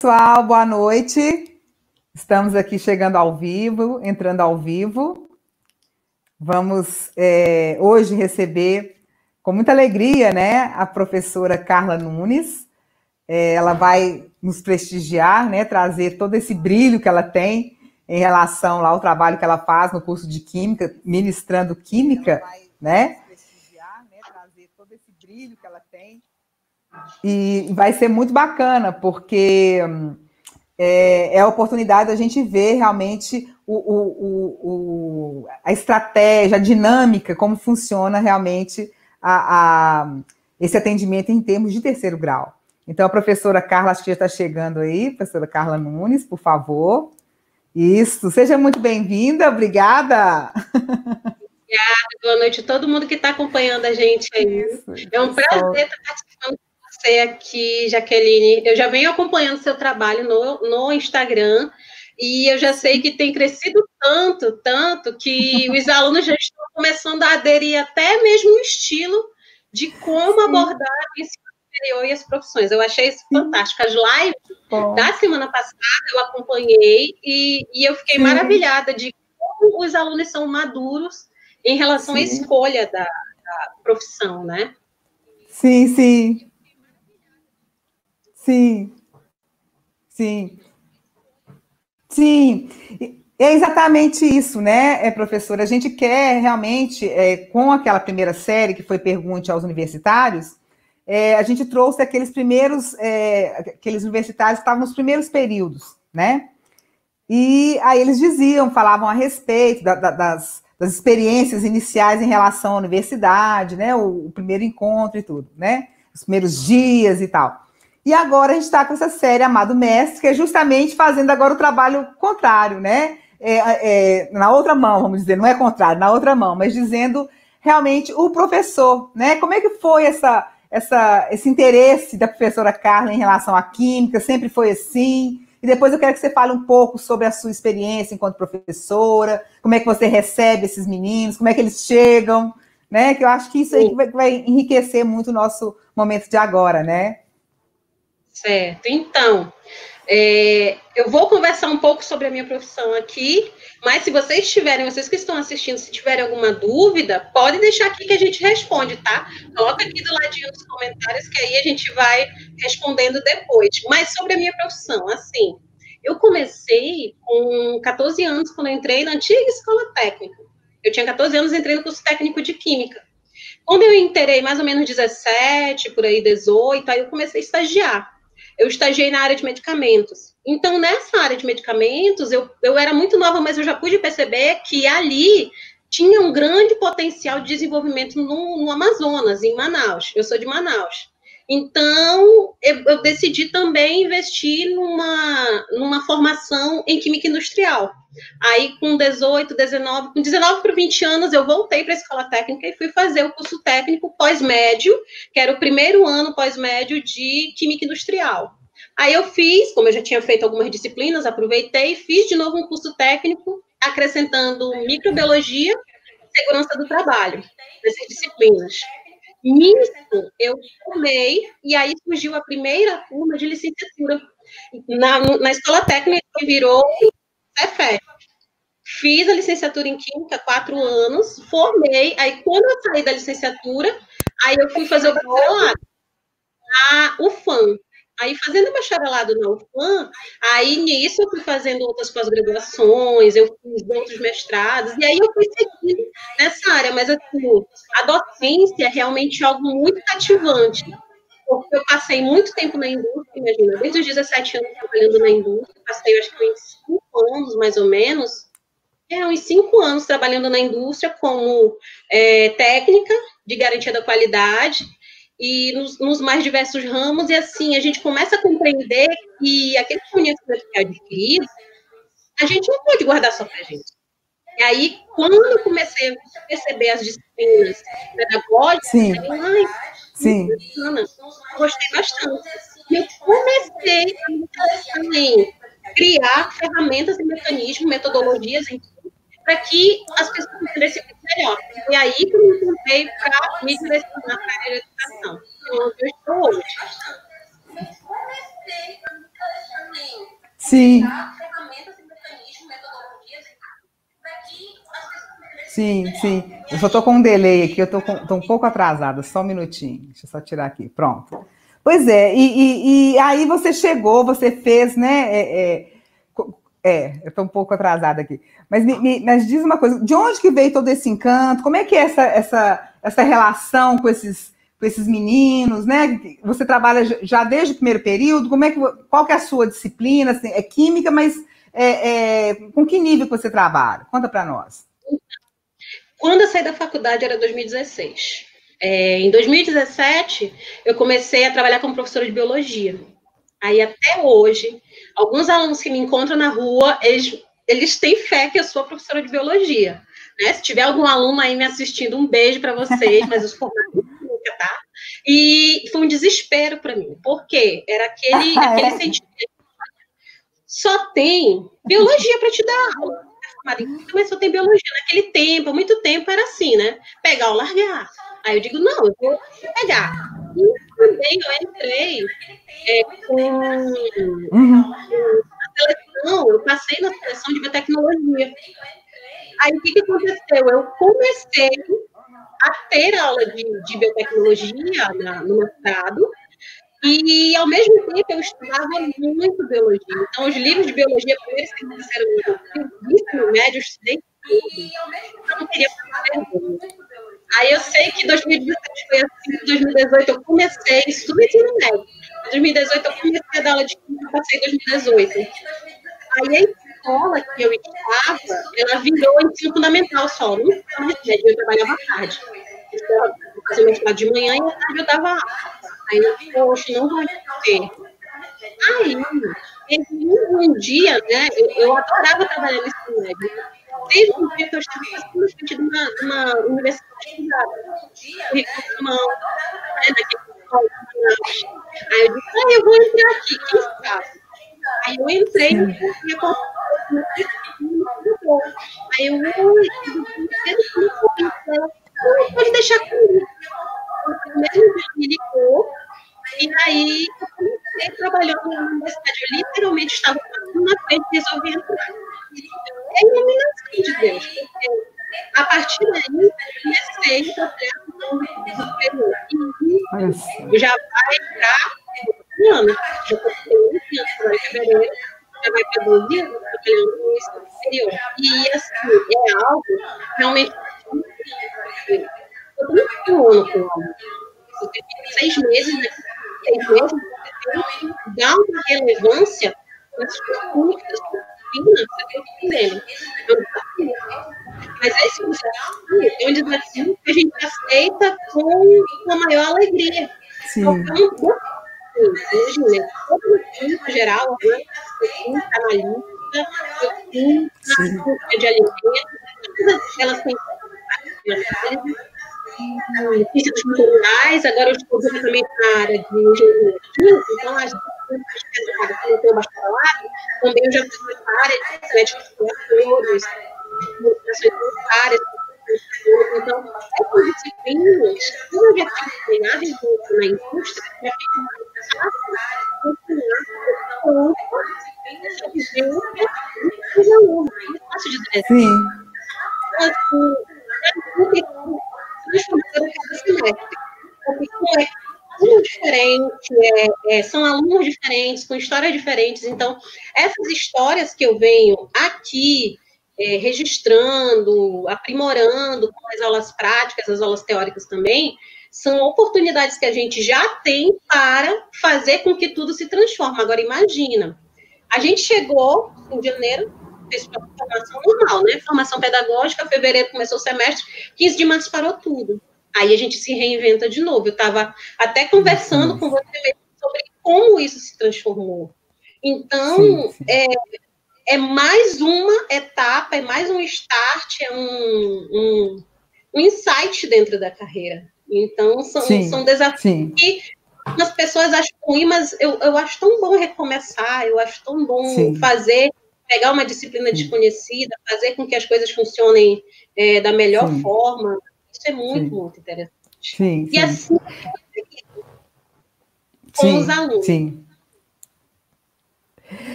Pessoal, boa noite. Estamos aqui chegando ao vivo, entrando ao vivo. Vamos hoje receber com muita alegria, né, a professora Carla Nunes. Ela vai nos prestigiar, né, trazer todo esse brilho que ela tem em relação lá ao trabalho que ela faz no curso de Química, ministrando Química, né? Prestigiar, né, trazer todo esse brilho que ela tem. E vai ser muito bacana, porque é a oportunidade da gente ver realmente a estratégia, a dinâmica, como funciona realmente esse atendimento em termos de terceiro grau. Então, a professora Carla, acho que já está chegando aí, professora Carla Nunes, por favor. Isso, seja muito bem-vinda, obrigada. Obrigada, boa noite a todo mundo que está acompanhando a gente aí. É um prazer estar participando com você aqui, Jaqueline. Eu já venho acompanhando seu trabalho no Instagram e eu já sei que tem crescido tanto, que os alunos já estão começando a aderir até mesmo o estilo de como abordar o ensino superior e as profissões. Eu achei isso fantástico. As lives da semana passada eu acompanhei e eu fiquei maravilhada de como os alunos são maduros em relação à escolha da profissão, né? Sim. É exatamente isso, né, professora? A gente quer realmente, com aquela primeira série que foi Pergunte aos Universitários, a gente trouxe aqueles aqueles universitários que estavam nos primeiros períodos, né? E aí eles falavam a respeito das experiências iniciais em relação à universidade, né? O primeiro encontro e tudo, né? Os primeiros dias e tal. E agora a gente está com essa série Amado Mestre, que é justamente fazendo agora o trabalho contrário, né? Na outra mão, vamos dizer, não é contrário, na outra mão, mas dizendo realmente o professor, né? Como é que foi esse interesse da professora Carla em relação à química? Sempre foi assim? E depois eu quero que você fale um pouco sobre a sua experiência enquanto professora, como é que você recebe esses meninos, como é que eles chegam, né? Que eu acho que isso aí que vai enriquecer muito o nosso momento de agora, né? Certo. Então, eu vou conversar um pouco sobre a minha profissão aqui, mas se vocês que estão assistindo, se tiverem alguma dúvida, pode deixar aqui que a gente responde, tá? Coloca aqui do ladinho nos comentários, que aí a gente vai respondendo depois. Mas sobre a minha profissão, assim, eu comecei com 14 anos, quando eu entrei na antiga escola técnica. Eu tinha 14 anos, entrei no curso técnico de Química. Quando eu entrei, mais ou menos 17, por aí 18, aí eu comecei a estagiar. Eu estagiei na área de medicamentos. Então, nessa área de medicamentos, eu era muito nova, mas eu já pude perceber que ali tinha um grande potencial de desenvolvimento no Amazonas, em Manaus. Eu sou de Manaus. Então, eu decidi também investir numa formação em química industrial. Aí, com 19 para 20 anos, eu voltei para a escola técnica e fui fazer o curso técnico pós-médio, que era o primeiro ano pós-médio de química industrial. Aí eu fiz, como eu já tinha feito algumas disciplinas, aproveitei e fiz de novo um curso técnico, acrescentando microbiologia e segurança do trabalho, nessas disciplinas. Nisso, eu formei, e aí surgiu a primeira turma de licenciatura na escola técnica, que virou Cefet. Fiz a licenciatura em Química, 4 anos, formei, aí quando eu saí da licenciatura, aí eu fui fazer o bacharelado na UFAM. Aí, fazendo bacharelado na UFAM, aí nisso eu fui fazendo outras pós-graduações, eu fiz outros mestrados, e aí eu fui seguindo nessa área, mas assim, a docência é realmente algo muito cativante, porque eu passei muito tempo na indústria, imagina, desde os 17 anos trabalhando na indústria, passei acho que uns 5 anos, mais ou menos, uns 5 anos trabalhando na indústria como técnica de garantia da qualidade, e nos mais diversos ramos, e assim, a gente começa a compreender que aquele conhecimento que é adquirido, a gente não pode guardar só para a gente. E aí, quando eu comecei a perceber as disciplinas pedagógicas, Sim. Eu gostei bastante. E eu comecei a me interessar em criar ferramentas e mecanismos, metodologias para que as pessoas entendessem melhor. E aí que eu me encontrei para me direcionar para a área de educação, onde eu estou hoje. Sim. Sim, sim. Eu só estou com um delay aqui, eu estou um pouco atrasada, só um minutinho. Deixa eu só tirar aqui, pronto. Pois é, e aí você chegou, você fez, né? Eu estou um pouco atrasada aqui. Mas diz uma coisa, de onde que veio todo esse encanto? Como é que é essa relação com esses meninos, né? Você trabalha já desde o primeiro período, qual que é a sua disciplina? Assim, é química, mas com que nível que você trabalha? Conta para nós. Quando eu saí da faculdade era 2016. Em 2017, eu comecei a trabalhar como professora de biologia. Aí, até hoje, alguns alunos que me encontram na rua, eles têm fé que eu sou professora de biologia. Né? Se tiver algum aluno aí me assistindo, um beijo para vocês, mas eu sou nunca, tá? E foi um desespero para mim, porque era aquele sentimento. Só tem biologia para te dar aula. Mas só tem biologia. Naquele tempo, há muito tempo, era assim, né? Pegar ou largar. Aí eu digo, não, eu vou pegar. E também eu entrei na seleção, eu passei na seleção de biotecnologia. Aí o que aconteceu? Eu comecei a ter aula de biotecnologia no mestrado, e, ao mesmo tempo, eu estudava muito biologia. Então, os livros de biologia, primeiro, segundo, terceiro, ensino médio, eu estudei tudo. Eu não queria fazer vergonha. Aí eu sei que 2017 foi assim, 2018 eu comecei, isso tudo ensino médio. Em 2018 eu comecei a dar aula de química, passei em 2018. Aí a escola que eu estava, ela virou ensino fundamental só, não ensino médio, eu trabalhava à tarde. Eu fazia mestrado de manhã e à tarde eu dava aula. Aí eu, poxa, não vai ter. Aí, um dia, né, eu adorava trabalhar nesse médio. Desde um dia que eu estava fazendo na frente de uma universidade privada, recursos humanos, né, naquele escola. Aí eu disse, eu vou entrar aqui, quem sabe? Aí eu entrei e aconteceu. Aí eu, pode deixar comigo. O mesmo dia me ligou, e aí eu comecei trabalhando na universidade. Eu literalmente estava na frente e resolvi entrar. É a iluminação de Deus, porque a partir daí eu comecei a trabalhar com o já vai entrar no ano. Já estou com 20 anos agora em fevereiro, já vai para 12 anos trabalhando no ensino superior. E assim, é algo realmente. Eu tenho um ano com aluno. Você tem 6 meses, né? 6 meses, você tem que dar uma relevância nas suas dúvidas, dele. Mas esse desafio é um desafio que a gente aceita com a maior alegria. Sim. Imagina, todo mundo, no geral, eu fui analista, eu fui na indústria de alimentos, elas têm ciências materiais, agora eu estou diretamente na área de engenharia química, então a gente tem tem o bacharelado, também eu já fui na área de médicos criadores, áreas, então, essas disciplinas, como eu já tinha treinado na indústria, já fica mais fácil ensinar é fácil de dizer. Sim. Porque é tudo diferente, são alunos diferentes, com histórias diferentes. Então, essas histórias que eu venho aqui registrando, aprimorando com as aulas práticas, as aulas teóricas também, são oportunidades que a gente já tem para fazer com que tudo se transforme. Agora, imagina, a gente chegou em janeiro, fez uma formação normal, né? Formação pedagógica, fevereiro começou o semestre, 15 de março parou tudo. Aí a gente se reinventa de novo. Eu estava até conversando com você sobre como isso se transformou. Então, sim. É mais uma etapa, é mais um start, é um insight dentro da carreira. Então, são desafios que as pessoas acham ruim, mas eu acho tão bom recomeçar, eu acho tão bom fazer, pegar uma disciplina desconhecida, fazer com que as coisas funcionem da melhor forma. Isso é muito, muito interessante. E assim, com os alunos. Sim.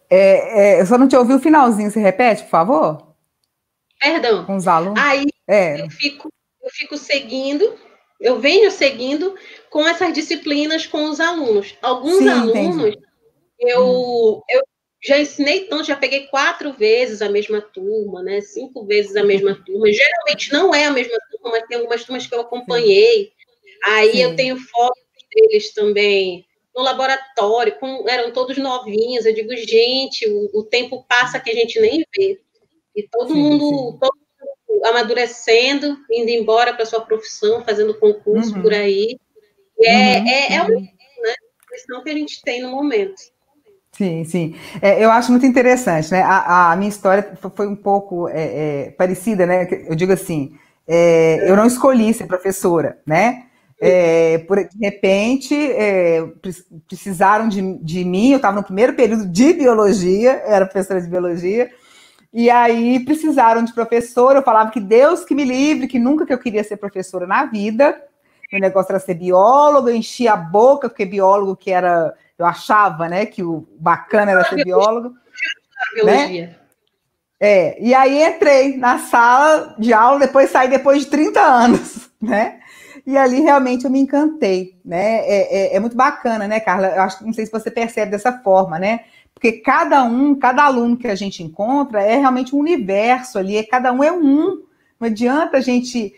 Eu só não te ouvi o finalzinho, você repete, por favor? Perdão. Com os alunos? Aí eu fico seguindo, eu venho seguindo com essas disciplinas com os alunos. Alguns Sim, alunos, entendi. eu já ensinei tanto, já peguei 4 vezes a mesma turma, né? 5 vezes a mesma turma. Geralmente não é a mesma turma, mas tem algumas turmas que eu acompanhei. Aí Sim. eu tenho fotos deles também no laboratório, eram todos novinhos. Eu digo, gente, o tempo passa que a gente nem vê. E todo mundo amadurecendo, indo embora para sua profissão, fazendo concurso por aí. E é uma, né, questão que a gente tem no momento. Sim, sim. Eu acho muito interessante, né? A minha história foi um pouco parecida, né? Eu digo assim, eu não escolhi ser professora, né? De repente, precisaram de mim, eu estava no primeiro período de biologia, eu era professora de biologia, e aí precisaram de professora, eu falava que Deus que me livre, que nunca que eu queria ser professora na vida, meu negócio era ser biólogo, eu enchia a boca, porque biólogo que era, eu achava, né, que o bacana era ser biólogo, biologia. Né? E aí entrei na sala de aula, depois saí depois de 30 anos, né? E ali realmente eu me encantei, né? É muito bacana, né, Carla? Eu acho, não sei se você percebe dessa forma, né? Porque cada aluno que a gente encontra é realmente um universo ali, cada um é um. Não adianta a gente,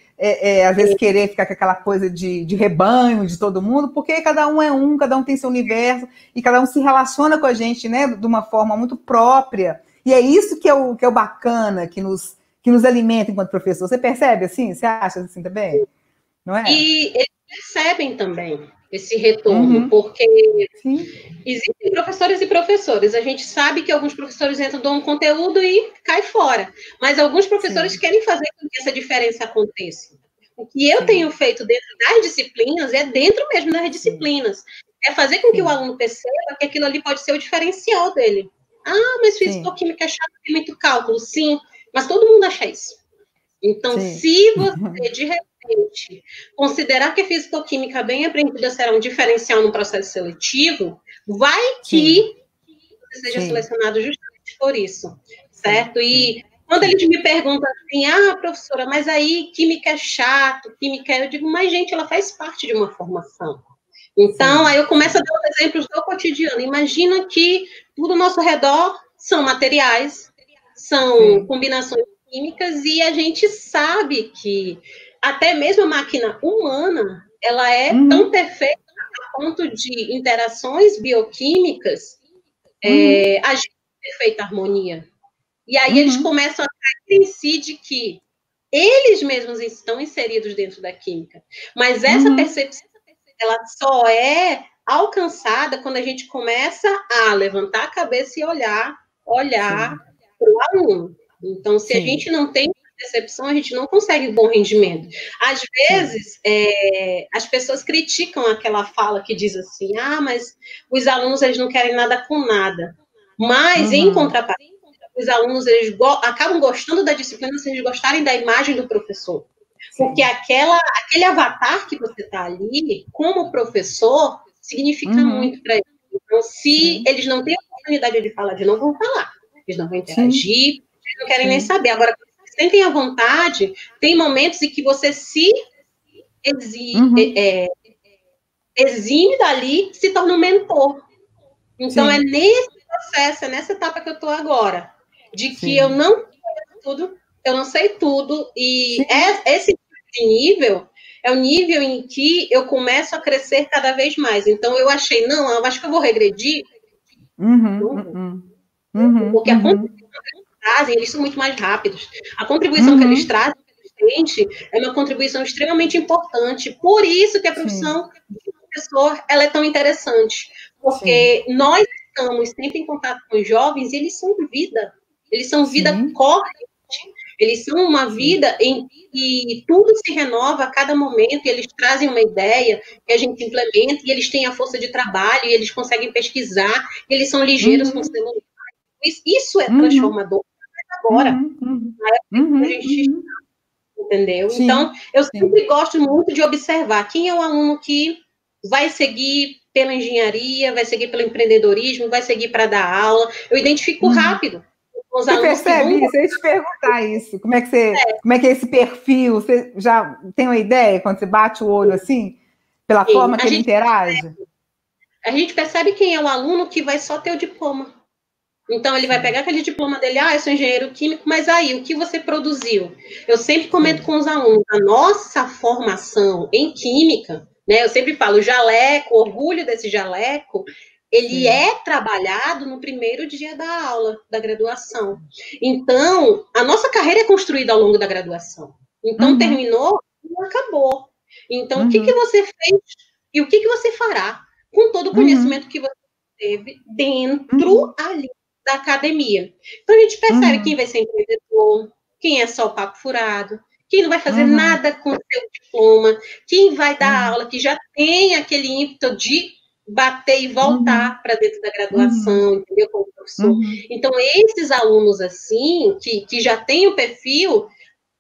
às vezes, querer ficar com aquela coisa de rebanho de todo mundo, porque cada um tem seu universo, e cada um se relaciona com a gente, né, de uma forma muito própria. E é isso que é o bacana, que nos alimenta enquanto professor. Você percebe assim? Você acha assim também? Não é? E eles percebem também esse retorno, porque existem professores e professores. A gente sabe que alguns professores entram, dão um conteúdo e cai fora. Mas alguns professores querem fazer com que essa diferença aconteça. O que eu tenho feito dentro das disciplinas é dentro mesmo das disciplinas. É fazer com que o aluno perceba que aquilo ali pode ser o diferencial dele. Ah, mas físico-química é chato, tem muito cálculo. Sim, mas todo mundo acha isso. Então, se você, de repente, considerar que a físico-química bem aprendida será um diferencial no processo seletivo, vai que você seja selecionado justamente por isso, certo? E quando eles me perguntam assim, professora, mas aí química é chato, química eu digo, mas gente, ela faz parte de uma formação. Então, aí eu começo a dar os exemplos do cotidiano. Imagina que tudo ao nosso redor são materiais, são combinações químicas, e a gente sabe que até mesmo a máquina humana, ela é tão perfeita a ponto de interações bioquímicas agir em perfeita harmonia. E aí eles começam a cair em si de que eles mesmos estão inseridos dentro da química. Mas essa percepção, ela só é alcançada quando a gente começa a levantar a cabeça e olhar para o aluno. Então, se a gente não tem percepção, a gente não consegue bom rendimento. Às vezes, as pessoas criticam aquela fala que diz assim, mas os alunos eles não querem nada com nada. Mas, em contrapartida, os alunos eles acabam gostando da disciplina se eles gostarem da imagem do professor. Porque aquele avatar que você está ali, como professor, significa muito para eles. Então, se eles não têm a oportunidade de falar, eles não vão falar. Eles não vão interagir, eles não querem nem saber. Agora, quando vocês sentem a vontade, tem momentos em que você se exime dali, se torna um mentor. Então, é nesse processo, é nessa etapa que eu estou agora, de que eu não sei tudo, eu não sei tudo, e esse nível é o nível em que eu começo a crescer cada vez mais. Então, eu achei, eu acho que eu vou regredir, porque a contribuição que eles trazem, eles são muito mais rápidos. A contribuição que eles trazem é uma contribuição extremamente importante. Por isso que a profissão de professor ela é tão interessante. Porque nós estamos sempre em contato com os jovens e eles são vida. Eles são vida corrente. Eles são uma vida em que tudo se renova a cada momento, e eles trazem uma ideia que a gente implementa, e eles têm a força de trabalho, e eles conseguem pesquisar, e eles são ligeiros com o celular. Isso é transformador agora. Na época que a gente entendeu? Então, eu sempre gosto muito de observar quem é o aluno que vai seguir pela engenharia, vai seguir pelo empreendedorismo, vai seguir para dar aula. Eu identifico rápido os Você alunos percebe que vão... isso? Eu ia te perguntar isso. Como é que é esse perfil? Você já tem uma ideia quando você bate o olho assim, pela forma que ele interage? A gente percebe quem é o aluno que vai só ter o diploma. Então, ele vai pegar aquele diploma dele, eu sou engenheiro químico, mas aí, o que você produziu? Eu sempre comento com os alunos, a nossa formação em química, né? Eu sempre falo, o jaleco, o orgulho desse jaleco, ele é trabalhado no primeiro dia da aula, da graduação. Então, a nossa carreira é construída ao longo da graduação. Então, terminou e acabou. Então, o que você fez e o que você fará com todo o conhecimento que você teve dentro ali da academia. Então, a gente percebe quem vai ser empreendedor, quem é só o papo furado, quem não vai fazer nada com o seu diploma, quem vai dar aula, que já tem aquele ímpeto de bater e voltar para dentro da graduação, entendeu? Como professor. Então, esses alunos, assim, que já têm o perfil,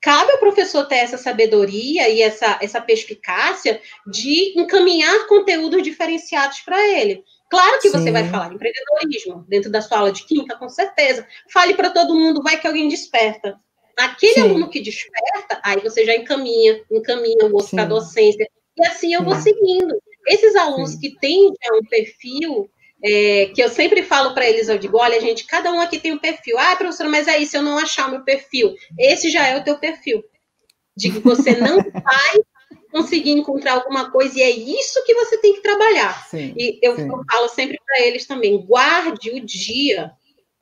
cabe ao professor ter essa sabedoria e essa perspicácia de encaminhar conteúdos diferenciados para ele. Claro que você vai falar de empreendedorismo dentro da sua aula de química, com certeza. Fale para todo mundo, vai que alguém desperta. Aquele aluno que desperta, aí você já encaminha o outro para a docência. E assim eu vou seguindo. Esses alunos que têm já um perfil, que eu sempre falo para eles, eu digo, olha, gente, cada um aqui tem um perfil. Ah, professora, mas aí se eu não achar o meu perfil, esse já é o teu perfil. De que você não vai conseguir encontrar alguma coisa, e é isso que você tem que trabalhar. E eu falo sempre para eles também, guarde o dia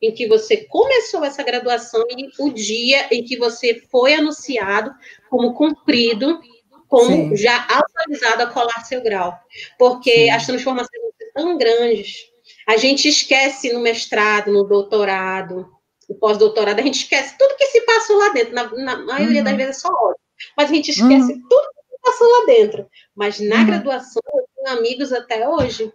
em que você começou essa graduação e o dia em que você foi anunciado como cumprido, como já autorizado a colar seu grau. Porque as transformações são tão grandes. A gente esquece no mestrado, no doutorado, no pós-doutorado, a gente esquece tudo que se passou lá dentro. Na maioria das vezes é só ódio. Mas a gente esquece tudo passou lá dentro. Mas na graduação, eu tenho amigos até hoje.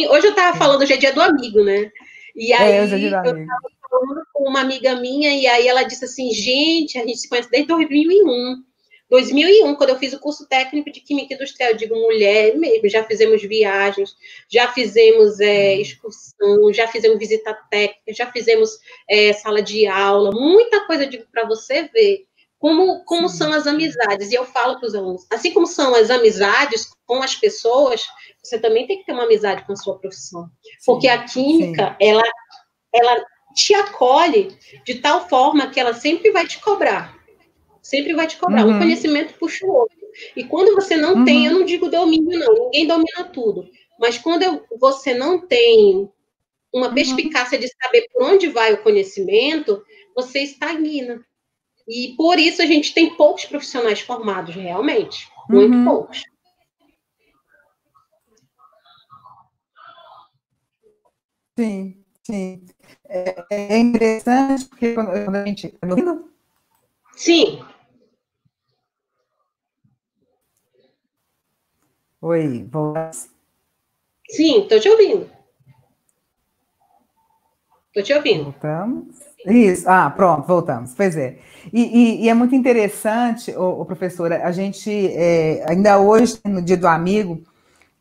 Hoje eu estava falando, hoje é dia do amigo, né? E aí, eu estava falando com uma amiga minha, e aí ela disse assim, gente, a gente se conhece desde 2001. 2001, quando eu fiz o curso técnico de Química Industrial, eu digo, mulher mesmo, já fizemos viagens, já fizemos excursão, já fizemos visita técnica, já fizemos sala de aula, muita coisa, eu digo, para você ver como são as amizades. E eu falo para os alunos, assim como são as amizades com as pessoas, você também tem que ter uma amizade com a sua profissão. Porque a química, ela te acolhe de tal forma que ela sempre vai te cobrar. Sempre vai te cobrar. Um conhecimento puxa o outro. E quando você não tem, eu não digo domínio, não. Ninguém domina tudo. Mas quando você não tem uma perspicácia de saber por onde vai o conhecimento, você estagna. E por isso a gente tem poucos profissionais formados, realmente. Muito poucos. Sim, sim. É interessante, porque quando a gente... Tá me ouvindo? Sim. Oi, voltamos. Sim, estou te ouvindo. Estou te ouvindo. Voltamos. Isso, pronto, voltamos. Pois é. E é muito interessante, professora, a gente, ainda hoje, no Dia do Amigo,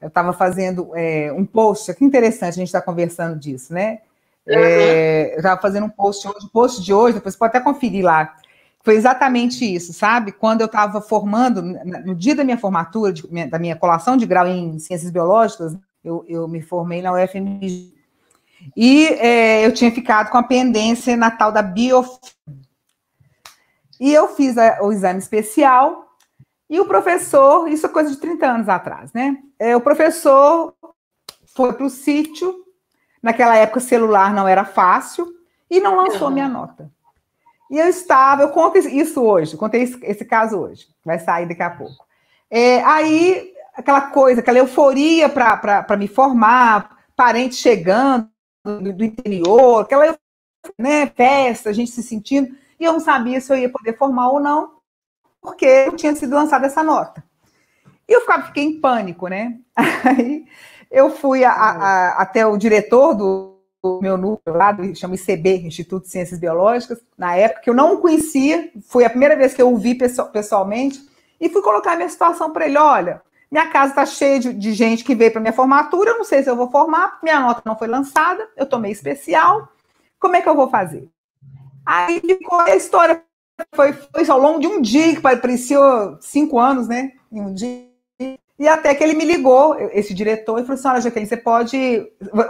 eu estava fazendo um post, que interessante a gente estar conversando disso, né? Eu estava fazendo um post hoje, depois você pode até conferir lá. Foi exatamente isso, sabe? Quando eu estava formando, no dia da minha formatura, da minha colação de grau em Ciências Biológicas, eu me formei na UFMG. E eu tinha ficado com a pendência na tal da biofísica. E eu fiz o exame especial, e o professor, isso é coisa de 30 anos atrás, né? O professor foi para o sítio, naquela época o celular não era fácil, e não lançou minha nota. E eu conto isso hoje, contei esse caso hoje, vai sair daqui a pouco. Aí, aquela coisa, aquela euforia para me formar, parente chegando do interior, aquela festa, a gente se sentindo, e eu não sabia se eu ia poder formar ou não, porque não tinha sido lançada essa nota. E eu fiquei em pânico, né? Aí eu fui até o diretor do meu núcleo lá, chama ICB, Instituto de Ciências Biológicas, na época, que eu não o conhecia, foi a primeira vez que eu o vi pessoalmente, e fui colocar a minha situação para ele, olha, minha casa está cheia de gente que veio para minha formatura, eu não sei se eu vou formar, minha nota não foi lançada, eu tomei especial, como é que eu vou fazer? Aí ficou a história, foi ao longo de um dia, que parecia 5 anos, né? Em um dia. E até que ele me ligou, esse diretor, e falou assim: olha, Jaqueline,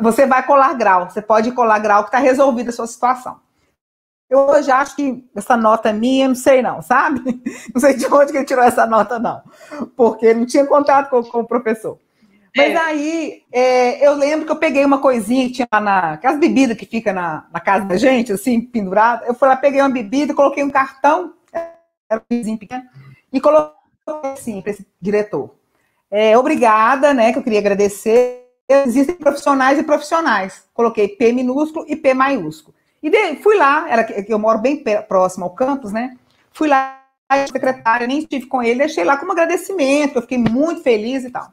você vai colar grau, você pode colar grau que está resolvida a sua situação. Eu hoje acho que essa nota minha, não sei não, sabe? Não sei de onde que ele tirou essa nota, não. Porque não tinha contato com o professor. Mas aí, eu lembro que eu peguei uma coisinha que tinha lá aquelas bebidas que fica na casa da gente, assim, pendurada. Eu fui lá, peguei uma bebida, coloquei um cartão, era um vizinho pequeno, e coloquei assim para esse diretor. Obrigada, né, que eu queria agradecer. Existem profissionais e profissionais. Coloquei P minúsculo e P maiúsculo. E fui lá, eu moro bem próximo ao campus, né? Fui lá, a secretária, nem estive com ele, deixei lá como agradecimento, eu fiquei muito feliz e tal.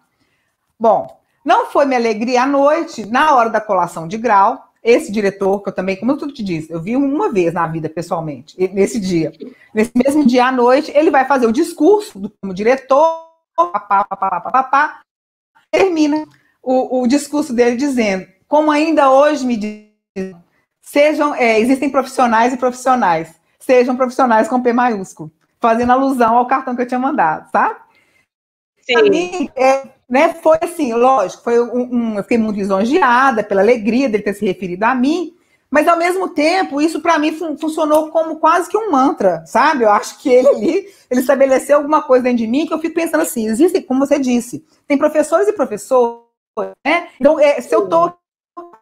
Bom, não foi minha alegria à noite, na hora da colação de grau, esse diretor, que eu também, como eu te disse, eu vi uma vez na vida pessoalmente, nesse dia. Nesse mesmo dia à noite, ele vai fazer o discurso como diretor, termina o discurso dele dizendo, como ainda hoje me diz, existem profissionais e profissionais, sejam profissionais com P maiúsculo, fazendo alusão ao cartão que eu tinha mandado, sabe? Para mim, né, foi assim, lógico, eu fiquei muito lisonjeada pela alegria dele ter se referido a mim, mas ao mesmo tempo, isso para mim funcionou como quase que um mantra, sabe? Eu acho que ele estabeleceu alguma coisa dentro de mim que eu fico pensando assim, existem, como você disse, tem professores e professores, né? Então, se eu estou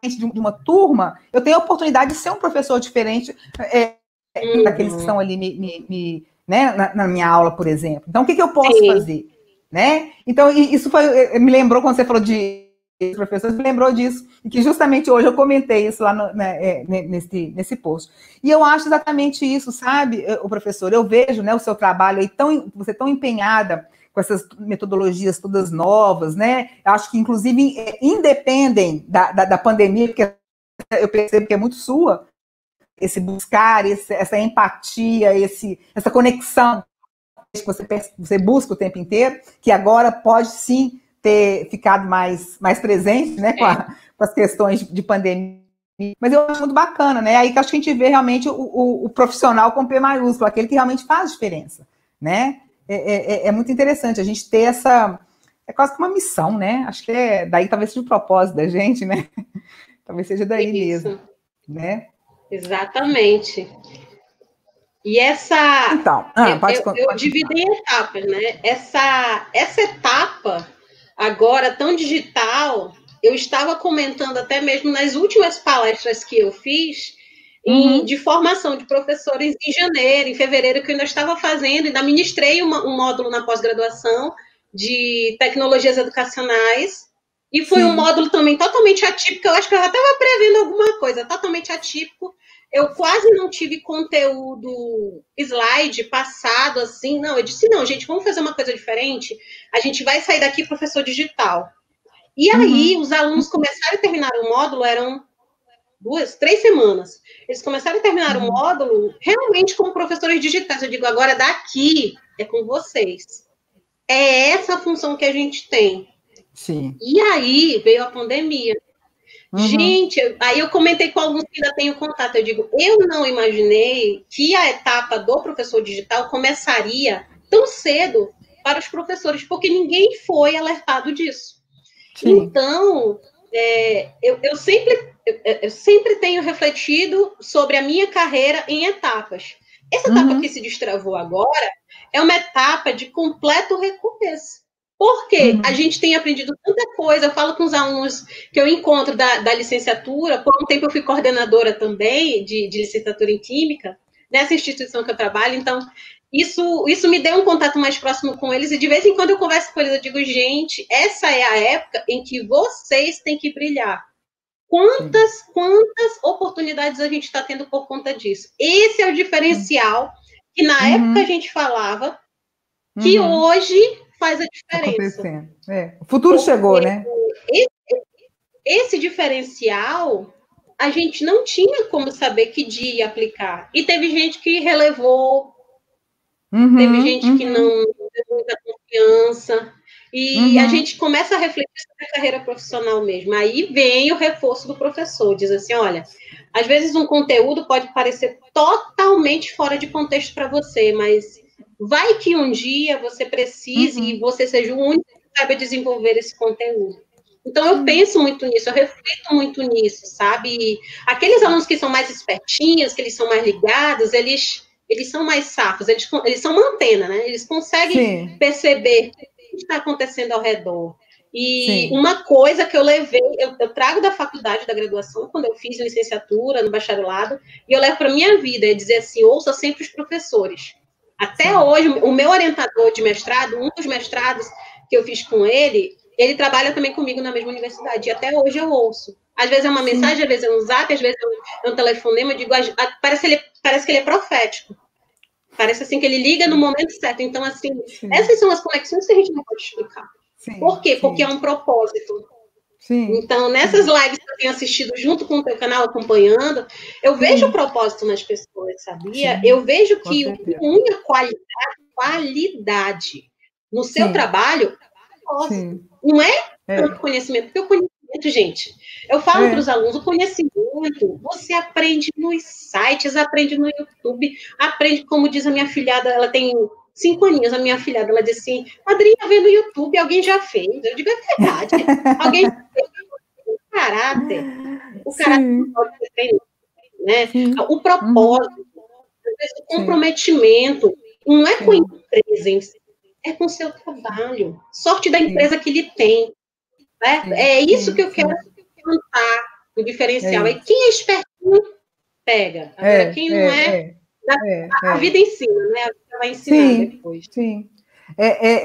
de uma turma, eu tenho a oportunidade de ser um professor diferente daqueles que estão ali né, na minha aula, por exemplo. Então, o que eu posso fazer? Né? Então, isso me lembrou, quando você falou de professores, me lembrou disso, e que justamente hoje eu comentei isso lá nesse post. E eu acho exatamente isso, sabe, o professor? Eu vejo, né, o seu trabalho aí, você tão empenhada com essas metodologias todas novas, né? Eu acho que, inclusive, independem da pandemia, porque eu percebo que é muito sua, esse buscar, essa empatia, essa conexão que você busca o tempo inteiro, que agora pode sim ter ficado mais presente, né, com as questões de pandemia. Mas eu acho muito bacana, né? Aí que acho que a gente vê realmente o profissional com P maiúsculo, aquele que realmente faz diferença, né? É muito interessante a gente ter é quase que uma missão, né? Acho que daí talvez seja o propósito da gente, né? Talvez seja daí mesmo, né? Exatamente. E então, eu dividi em etapas, né? Essa etapa agora tão digital, eu estava comentando até mesmo nas últimas palestras que eu fiz de formação de professores em janeiro, em fevereiro, que eu ainda estava fazendo, ainda ministrei um módulo na pós-graduação de tecnologias educacionais, e foi um módulo também totalmente atípico, eu acho que eu já estava prevendo alguma coisa, totalmente atípico. Eu quase não tive conteúdo slide passado, assim, não, eu disse, não, gente, vamos fazer uma coisa diferente, a gente vai sair daqui professor digital. E aí, os alunos começaram a terminar o módulo, eram 3 semanas. Eles começaram a terminar o módulo realmente como professores digitais. Eu digo, agora daqui é com vocês. É essa a função que a gente tem. Sim. E aí veio a pandemia. Gente, aí eu comentei com alguns que ainda tenho contato. Eu digo, eu não imaginei que a etapa do professor digital começaria tão cedo para os professores, porque ninguém foi alertado disso. Sim. Então, eu sempre tenho refletido sobre a minha carreira em etapas. Essa etapa que se destravou agora é uma etapa de completo recomeço. Porque a gente tem aprendido tanta coisa. Eu falo com os alunos que eu encontro da licenciatura. Por um tempo eu fui coordenadora também de licenciatura em Química, nessa instituição que eu trabalho. Então, isso me deu um contato mais próximo com eles. E de vez em quando eu converso com eles, eu digo, gente, essa é a época em que vocês têm que brilhar. Quantas oportunidades a gente está tendo por conta disso? Esse é o diferencial que na época a gente falava, que hoje faz a diferença. O futuro chegou, né? Esse diferencial, a gente não tinha como saber que dia aplicar. E teve gente que relevou, teve gente que não teve muita confiança. E a gente começa a refletir sobre a carreira profissional mesmo. Aí vem o reforço do professor, diz assim, olha, às vezes um conteúdo pode parecer totalmente fora de contexto para você, mas vai que um dia você precise e você seja o único que saiba desenvolver esse conteúdo. Então, eu penso muito nisso, eu reflito muito nisso, sabe? E aqueles alunos que são mais espertinhos, que eles são mais ligados, eles são mais safos, eles são uma antena, né? Eles conseguem perceber o que está acontecendo ao redor. E uma coisa que eu levei, eu trago da faculdade, da graduação, quando eu fiz licenciatura, no bacharelado, e eu levo para a minha vida, é dizer assim, ouça sempre os professores. Até hoje, o meu orientador de mestrado, um dos mestrados que eu fiz com ele trabalha também comigo na mesma universidade, e até hoje eu ouço. Às vezes é uma mensagem, às vezes é um zap, às vezes é um telefonema, eu digo, parece que ele é profético. Parece assim que ele liga no momento certo. Então, assim, essas são as conexões que a gente não pode explicar. Por quê? Porque é um propósito. Então, nessas lives que eu tenho assistido junto com o teu canal, acompanhando, eu vejo o propósito nas pessoas, sabia? Eu vejo que o que une a qualidade no seu trabalho, não é tanto conhecimento, porque o conhecimento, gente, eu falo para os alunos, o conhecimento, você aprende nos sites, aprende no YouTube, aprende, como diz a minha filhada, ela tem 5 aninhos, a minha filhada, ela disse assim, madrinha, vê no YouTube, alguém já fez. Eu digo, é verdade, alguém já fez. O caráter pode ser treinado, né? O propósito, o comprometimento, não é com a empresa em si, é com o seu trabalho. Sorte da empresa que ele tem. Né? É isso que eu quero cantar, o diferencial. E quem é espertinho, pega. Agora, quem não a vida ensina, né? A vida vai ensinar depois.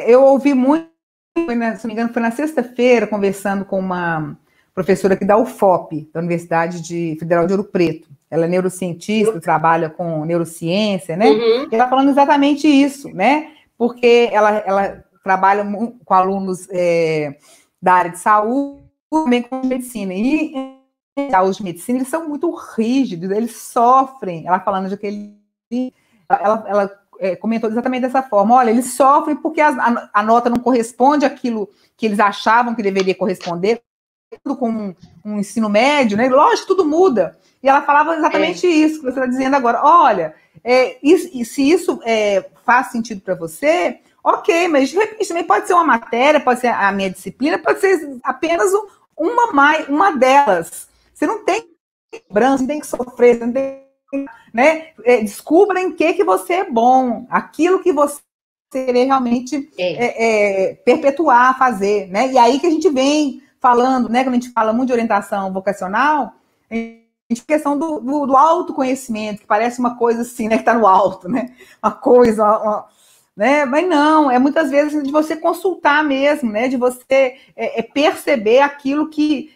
Eu ouvi muito, se não me engano, foi na sexta-feira, conversando com uma professora aqui da UFOP, da Universidade Federal de Ouro Preto. Ela é neurocientista, trabalha com neurociência, né? E ela falando exatamente isso, né? Porque ela trabalha com alunos da área de saúde, também com medicina. E os de medicina, eles são muito rígidos, eles sofrem. Ela falando de aquele... Ela comentou exatamente dessa forma. Olha, eles sofrem porque a nota não corresponde àquilo que eles achavam que deveria corresponder, tudo com um ensino médio, né? Lógico, tudo muda. E ela falava exatamente isso que você está dizendo agora. Olha, se isso faz sentido para você, ok, mas de repente também pode ser uma matéria, pode ser a minha disciplina, pode ser apenas uma delas. Você não tem cobrança, não tem que sofrer, você não tem, né? Descubra em que você é bom, aquilo que você querer realmente perpetuar, fazer, né? E aí que a gente vem falando, né? Quando a gente fala muito de orientação vocacional, a gente questão do autoconhecimento, que parece uma coisa assim, né? Que está no alto, né? Uma coisa, né? Mas não, é muitas vezes de você consultar mesmo, né? De você perceber aquilo que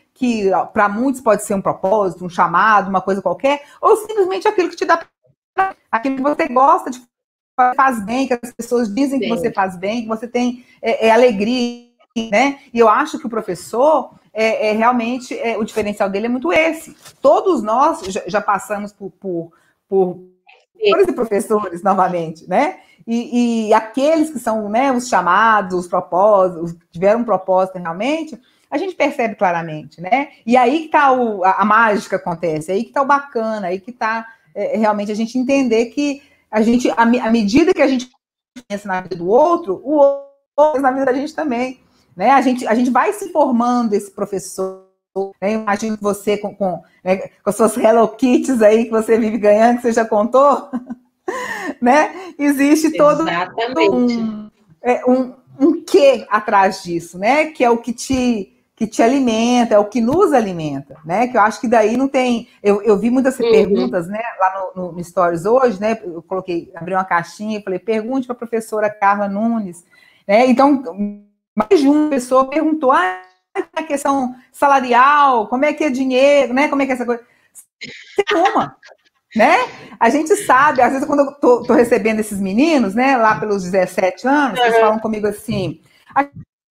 para muitos pode ser um propósito, um chamado, uma coisa qualquer, ou simplesmente aquilo que te dá, aquilo que você gosta de fazer, faz bem, que as pessoas dizem que você faz bem, que você tem alegria, né? E eu acho que o professor realmente o diferencial dele é muito esse. Todos nós já passamos por professores novamente, né? E aqueles que são, né, os chamados, os propósitos, tiveram um propósito realmente, a gente percebe claramente, né? E aí que tá a mágica acontece, aí que tá o bacana, aí que tá realmente a gente entender que à medida que a gente pensa na vida do outro, o outro pensa na vida da gente também, né? A gente vai se formando esse professor, né? Imagino que você com suas Hello Kitties aí que você vive ganhando, que você já contou, né? Existe todo um quê atrás disso, né? Que é o que te alimenta, é o que nos alimenta, né? Que eu acho que daí não tem... Eu vi muitas perguntas, né? Lá no Stories hoje, né? Eu abri uma caixinha e falei, pergunte para a professora Carla Nunes, né? Então, mais de uma pessoa perguntou, a questão salarial, como é que é dinheiro, né? Como é que é essa coisa? Tem uma, né? A gente sabe, às vezes quando eu tô recebendo esses meninos, né? Lá pelos 17 anos, eles falam comigo assim...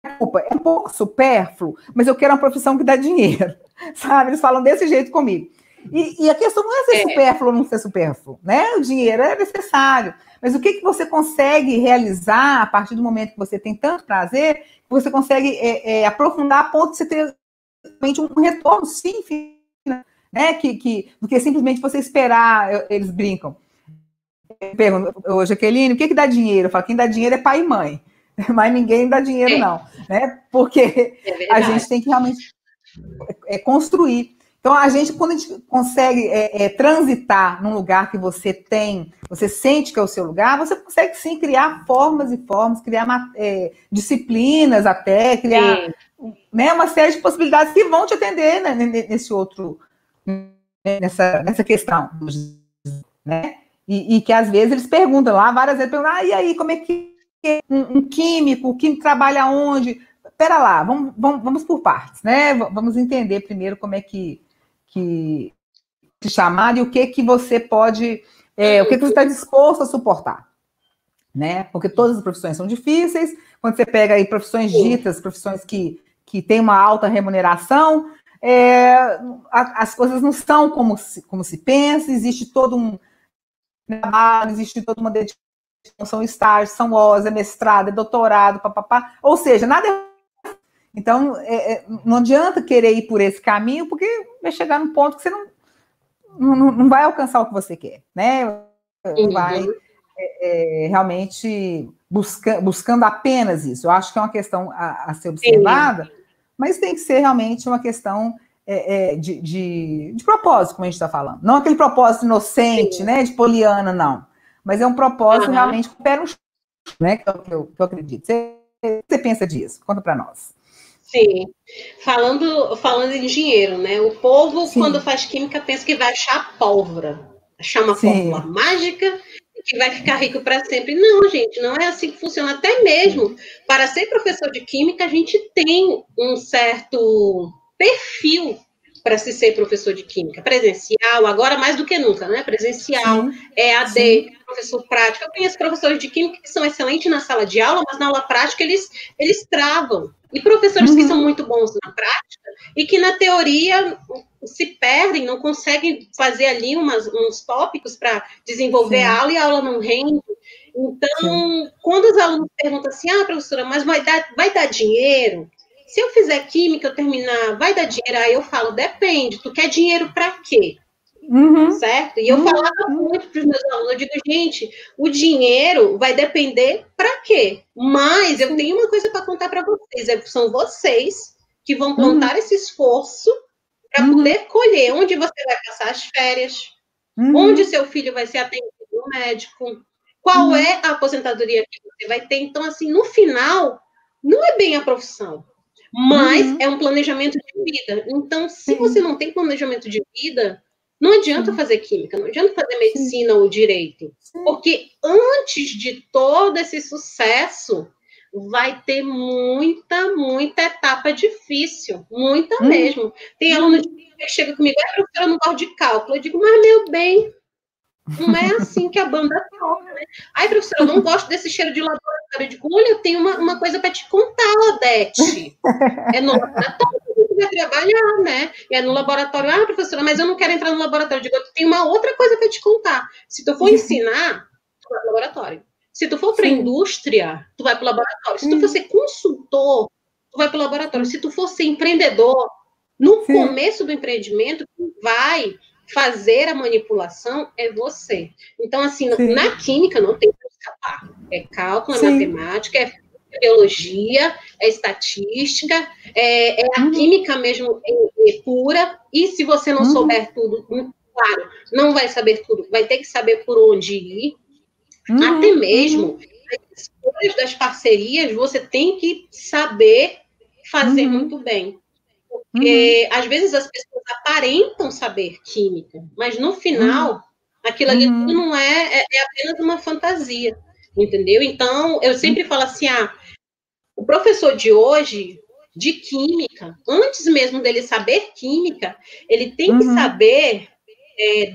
Desculpa, é um pouco supérfluo, mas eu quero uma profissão que dá dinheiro, sabe? Eles falam desse jeito comigo. E a questão não é ser supérfluo ou não ser supérfluo, né? O dinheiro é necessário, Mas o que você consegue realizar a partir do momento que você tem tanto prazer, que você consegue aprofundar a ponto de você ter realmente um retorno, sim, né? Do que simplesmente você esperar, eles brincam. Pergunto, Jaqueline, o que dá dinheiro? Eu falo, quem dá dinheiro é pai e mãe, mas ninguém dá dinheiro, não, né? Porque a gente tem que realmente construir. Então, quando a gente consegue transitar num lugar que você sente que é o seu lugar, você consegue sim criar formas e formas, criar disciplinas até, criar né, uma série de possibilidades que vão te atender, né, nesse outro, nessa questão, né? E que às vezes eles perguntam lá, várias vezes perguntam, e aí, como é que um químico, o químico trabalha onde? Pera lá, vamos por partes, né? Vamos entender primeiro como é que se chamar e o que você pode, o que você está disposto a suportar, né? Porque todas as profissões são difíceis. Quando você pega aí profissões ditas, profissões que têm uma alta remuneração, as coisas não são como se pensa, existe todo um trabalho, existe toda uma dedicação, são estágios, são horas, mestrado, doutorado, papapá. Ou seja, nada é. Então, não adianta querer ir por esse caminho, porque vai chegar num ponto que você não vai alcançar o que você quer, né? Não vai realmente buscando apenas isso. Eu acho que é uma questão a ser observada, mas tem que ser realmente uma questão de propósito, como a gente está falando. Não aquele propósito inocente, né, de poliana, não. Mas é um propósito realmente com o pé no chão, né, que eu acredito. Você pensa disso? Conta para nós. Sim. Falando em dinheiro, né? O povo, quando faz química, pensa que vai achar pólvora. Achar uma fórmula mágica e que vai ficar rico para sempre. Não, gente, não é assim que funciona. Até mesmo para ser professor de química, a gente tem um certo perfil para se ser professor de química. Presencial, agora mais do que nunca, né? Presencial, EAD, professor prático. Eu conheço professores de química que são excelentes na sala de aula, mas na aula prática eles travam. E professores que são muito bons na prática e que na teoria se perdem, não conseguem fazer ali uns tópicos para desenvolver a aula e a aula não rende. Então, quando os alunos perguntam assim, professora, mas vai dar dinheiro? Se eu fizer química, eu terminar, vai dar dinheiro? Aí eu falo, depende, tu quer dinheiro para quê? Certo? E eu falava muito para os meus alunos, eu digo, gente, o dinheiro vai depender para quê? Mas eu tenho uma coisa para contar para vocês, são vocês que vão plantar esse esforço para poder colher onde você vai passar as férias, onde seu filho vai ser atendido no médico, qual é a aposentadoria que você vai ter. Então, assim, no final, não é bem a profissão, mas é um planejamento de vida. Então, se você não tem planejamento de vida, não adianta fazer química, não adianta fazer medicina ou direito, porque antes de todo esse sucesso, vai ter muita etapa difícil, muita mesmo. Tem aluno que chega comigo, professora, eu não gosto de cálculo. Eu digo, mas meu bem, não é assim que a banda toca, né? Aí, professora, eu não gosto desse cheiro de laboratório. Eu digo, olha, eu tenho uma coisa para te contar, Odete. É no laboratório que você vai trabalhar, né? E é no laboratório, professora, mas eu não quero entrar no laboratório. Eu digo, eu tenho uma outra coisa para te contar. Se tu for ensinar, tu vai para o laboratório. Se tu for para a indústria, tu vai para o laboratório. Se tu for ser consultor, tu vai para o laboratório. Se tu for ser empreendedor, no começo do empreendimento, quem vai fazer a manipulação é você. Então, assim, na química não tem como escapar. É cálculo, é matemática, é biologia, é estatística, é a química mesmo pura. E se você não souber tudo, claro, não vai saber tudo, vai ter que saber por onde ir. Até mesmo as escolhas das parcerias, você tem que saber fazer muito bem. Porque, às vezes, as pessoas aparentam saber química, mas, no final, aquilo ali tudo não é apenas uma fantasia, entendeu? Então, eu sempre falo assim, o professor de hoje, de química, antes mesmo dele saber química, ele tem que saber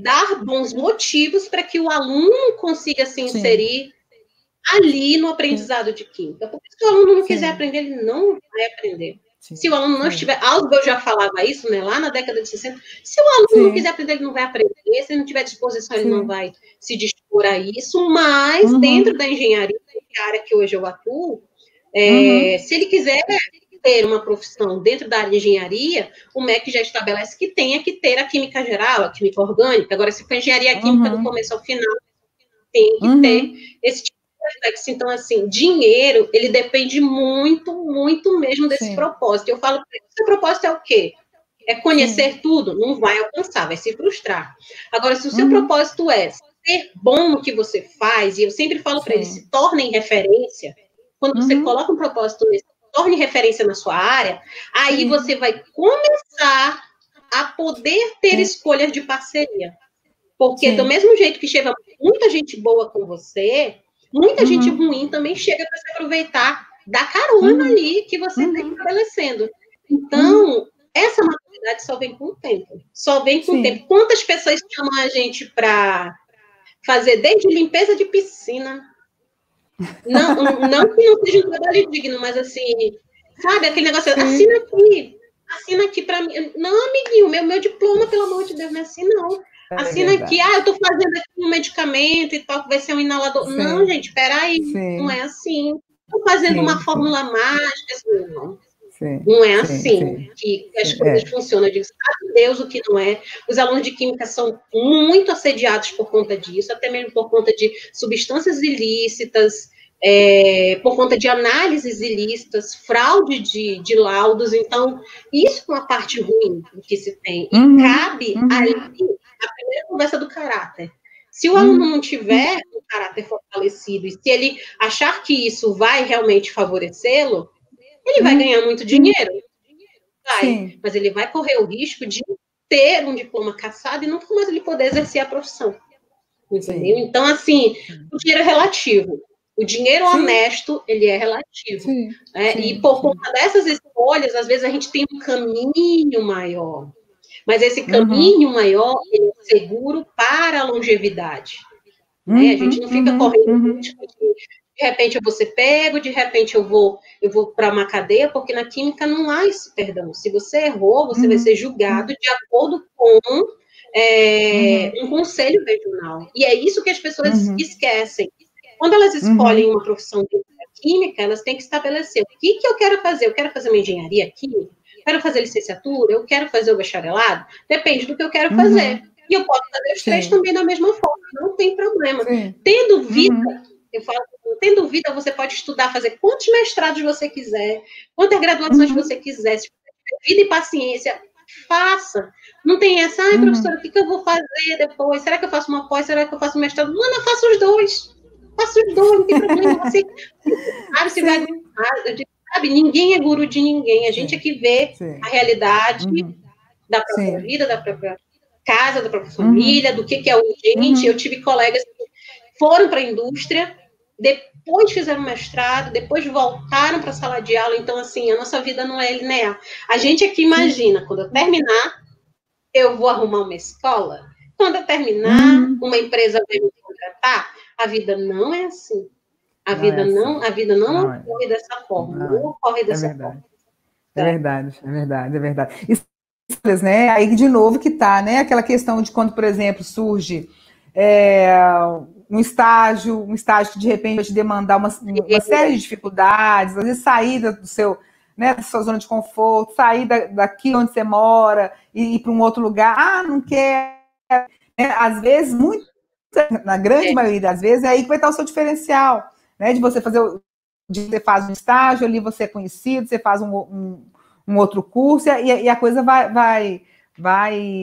dar bons motivos para que o aluno consiga se inserir ali no aprendizado de química. Porque se o aluno não quiser aprender, ele não vai aprender. Se o aluno não estiver... Algo já falava isso, né, lá na década de 60. Se o aluno não quiser aprender, ele não vai aprender. Se ele não tiver disposição, ele não vai se dispor a isso. Mas, dentro da engenharia, que é a área que hoje eu atuo, se ele quiser ter uma profissão dentro da área de engenharia, o MEC já estabelece que tenha que ter a química geral, a química orgânica. Agora, se for engenharia química do começo ao final, tem que ter esse tipo de reflexo. Então, assim, dinheiro, ele depende muito, muito mesmo desse propósito. Eu falo, seu propósito é o quê? É conhecer tudo? Não vai alcançar, vai se frustrar. Agora, se o seu propósito é ser bom no que você faz, e eu sempre falo para eles, se tornem referência, quando você coloca um propósito nesse, torne referência na sua área, aí você vai começar a poder ter escolhas de parceria. Porque do mesmo jeito que chega muita gente boa com você, muita gente ruim também chega para se aproveitar da carona ali que você está estabelecendo. Então, essa maturidade só vem com o tempo. Só vem com o tempo. Quantas pessoas chamam a gente para fazer desde limpeza de piscina? Não que não seja um trabalho digno, mas assim, sabe, aquele negócio, assina aqui para mim. Não, amiguinho, meu diploma, pelo amor de Deus, não é assim, não. Assina aqui, eu estou fazendo aqui um medicamento e tal, que vai ser um inalador. Não, gente, peraí, não é assim. Estou fazendo uma fórmula mágica, assim, não. Não é assim que as coisas funcionam. Eu digo, sabe Deus o que não é. Os alunos de química são muito assediados por conta disso, até mesmo por conta de substâncias ilícitas, por conta de análises ilícitas, fraude de laudos. Então, isso é uma parte ruim que se tem. E cabe ali a primeira conversa do caráter. Se o aluno não tiver um caráter fortalecido e se ele achar que isso vai realmente favorecê-lo, ele vai ganhar muito dinheiro, mas ele vai correr o risco de ter um diploma cassado e nunca mais ele poder exercer a profissão. Entendeu? Então, assim, o dinheiro é relativo. O dinheiro honesto, ele é relativo. E por conta dessas escolhas, às vezes a gente tem um caminho maior. Mas esse caminho maior, ele é seguro para a longevidade. A gente não fica correndo risco de repente eu vou ser pego, de repente eu vou para uma cadeia, porque na química não há esse perdão. Se você errou, você vai ser julgado de acordo com um conselho regional. E é isso que as pessoas esquecem. Quando elas escolhem uma profissão de química, elas têm que estabelecer o que eu quero fazer. Eu quero fazer uma engenharia química? Quero fazer licenciatura? Eu quero fazer o bacharelado? Depende do que eu quero fazer. E eu posso fazer os três também da mesma forma, não tem problema. Tendo vida, eu falo, tendo vida, você pode estudar, fazer quantos mestrados você quiser, quantas graduações você quiser, se tiver vida e paciência, faça. Não tem essa, professora, o que eu vou fazer depois? Será que eu faço uma pós? Será que eu faço um mestrado? Não, eu faço os dois. Faço os dois, não tem problema. Você vai, sabe, ninguém é guru de ninguém. A gente é que vê a realidade da própria vida, da própria casa, da própria família, do que é urgente. Eu tive colegas que foram para a indústria, depois fizeram mestrado, depois voltaram para a sala de aula. Então, assim, a nossa vida não é linear. A gente aqui imagina, quando eu terminar, eu vou arrumar uma escola. Quando eu terminar, uma empresa vai me contratar. A vida não é assim. A vida não ocorre dessa forma. Não ocorre dessa forma. É verdade. Isso, né? Aí, de novo, que tá, né? Aquela questão de quando, por exemplo, surge um estágio que de repente vai te demandar uma série de dificuldades, às vezes sair do seu, né, da sua zona de conforto, sair daqui onde você mora e ir para um outro lugar. Não quer. Às vezes, na grande maioria das vezes, é aí que vai estar o seu diferencial, né? De você você faz um estágio, ali você é conhecido, você faz um outro curso e a coisa vai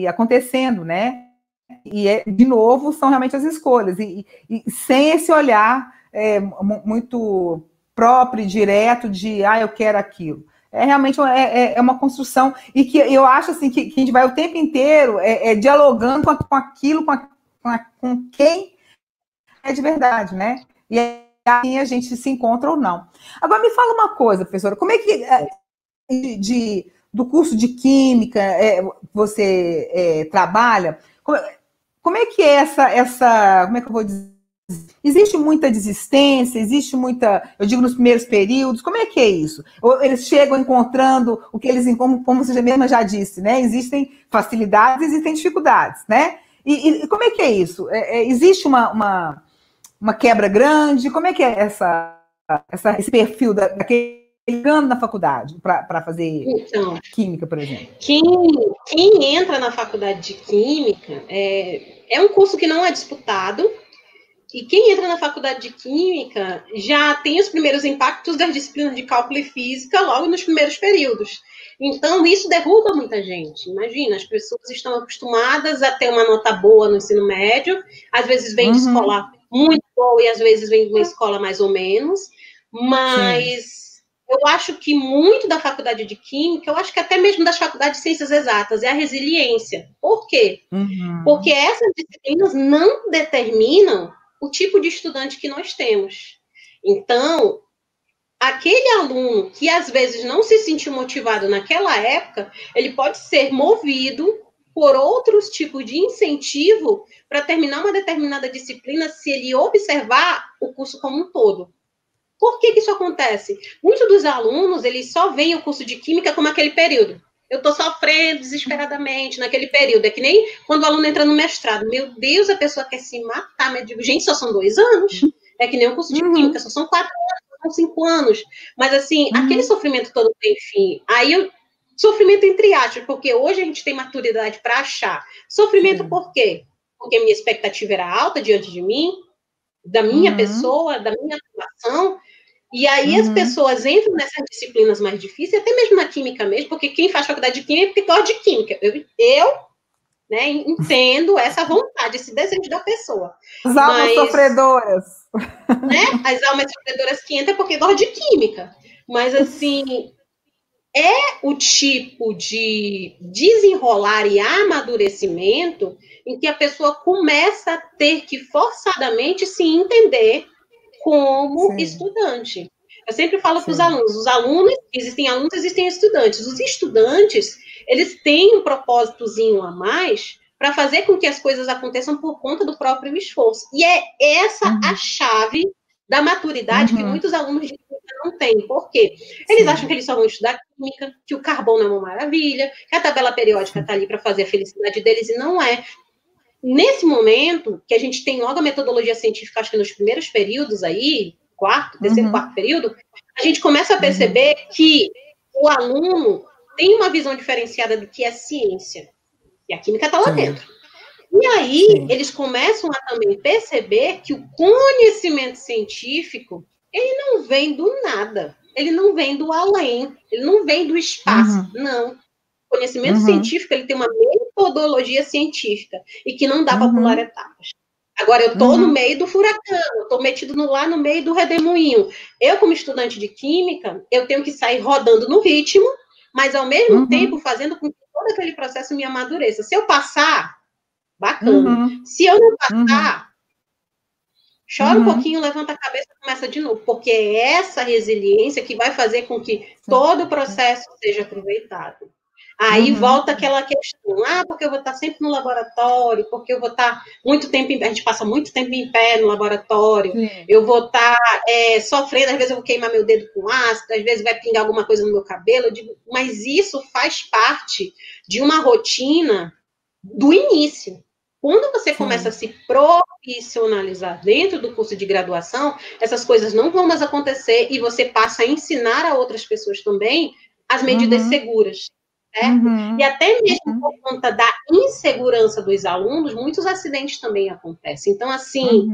acontecendo, né? E, de novo, são realmente as escolhas. E sem esse olhar muito próprio e direto de, eu quero aquilo. Realmente uma construção. E que eu acho assim, que a gente vai o tempo inteiro dialogando com aquilo, com quem é de verdade, né? E assim a gente se encontra ou não. Agora, me fala uma coisa, professora. Como é que... do curso de Química você trabalha... Como é que é essa... Como é que eu vou dizer? Existe muita desistência, existe muita, eu digo, nos primeiros períodos, como é que é isso? Ou eles chegam encontrando o que eles, como você mesma já disse, né? Existem facilidades, existem dificuldades, né? E como é que é isso? Existe uma quebra grande? Como é que é esse perfil daquele chegando na faculdade para fazer química, por exemplo? Quem entra na faculdade de química é um curso que não é disputado, e quem entra na faculdade de química já tem os primeiros impactos das disciplinas de cálculo e física logo nos primeiros períodos. Então, isso derruba muita gente. Imagina, as pessoas estão acostumadas a ter uma nota boa no ensino médio, às vezes vem de escola muito boa e às vezes vem de uma escola mais ou menos, mas eu acho que muito da faculdade de química, eu acho que até mesmo das faculdades de ciências exatas, é a resiliência. Por quê? Porque essas disciplinas não determinam o tipo de estudante que nós temos. Então, aquele aluno que às vezes não se sentiu motivado naquela época, ele pode ser movido por outros tipos de incentivo para terminar uma determinada disciplina se ele observar o curso como um todo. Por que isso acontece? Muitos dos alunos, eles só veem o curso de química como aquele período. Eu estou sofrendo desesperadamente naquele período. É que nem quando o aluno entra no mestrado. Meu Deus, a pessoa quer se matar. Mas eu digo, gente, só são 2 anos. É que nem o curso de química, só são 4 anos, são 5 anos. Mas, assim, aquele sofrimento todo tem fim. Aí, sofrimento entre aspas, porque hoje a gente tem maturidade para achar. Sofrimento por quê? Porque a minha expectativa era alta diante de mim, da minha pessoa, da minha atuação. E aí as pessoas entram nessas disciplinas mais difíceis, até mesmo na química mesmo, porque quem faz faculdade de química é porque gosta de química. Eu né, entendo essa vontade, esse desejo da pessoa. As almas sofredoras. Né, as almas sofredoras que entram é porque gostam de química. Mas, assim, é o tipo de desenrolar e amadurecimento em que a pessoa começa a ter que forçadamente se entender como estudante. Eu sempre falo para os alunos, existem alunos, existem estudantes. Os estudantes, eles têm um propósitozinho a mais para fazer com que as coisas aconteçam por conta do próprio esforço. E é essa a chave da maturidade que muitos alunos de química não têm. Por quê? Eles acham que eles só vão estudar química, que o carbono é uma maravilha, que a tabela periódica está ali para fazer a felicidade deles, e não é. Nesse momento, que a gente tem logo a metodologia científica, acho que nos primeiros períodos aí, terceiro, quarto período, a gente começa a perceber que o aluno tem uma visão diferenciada do que é ciência. E a química está lá dentro. E aí, eles começam a também perceber que o conhecimento científico, ele não vem do nada. Ele não vem do além. Ele não vem do espaço. Não. O conhecimento científico, ele tem uma metodologia científica e que não dá para pular etapas. Agora, eu estou no meio do furacão, eu estou metido lá no meio do redemoinho. Eu, como estudante de química, eu tenho que sair rodando no ritmo, mas, ao mesmo tempo, fazendo com que todo aquele processo me amadureça. Se eu passar, bacana. Se eu não passar, chora um pouquinho, levanta a cabeça e começa de novo, porque é essa resiliência que vai fazer com que todo o processo seja aproveitado. Aí volta aquela questão, porque eu vou estar sempre no laboratório, porque eu vou estar muito tempo a gente passa muito tempo em pé no laboratório, eu vou estar sofrendo, às vezes eu vou queimar meu dedo com ácido, às vezes vai pingar alguma coisa no meu cabelo, eu digo, mas isso faz parte de uma rotina do início. Quando você começa a se profissionalizar dentro do curso de graduação, essas coisas não vão mais acontecer e você passa a ensinar a outras pessoas também as medidas seguras. Certo? E até mesmo por conta da insegurança dos alunos, muitos acidentes também acontecem. Então, assim,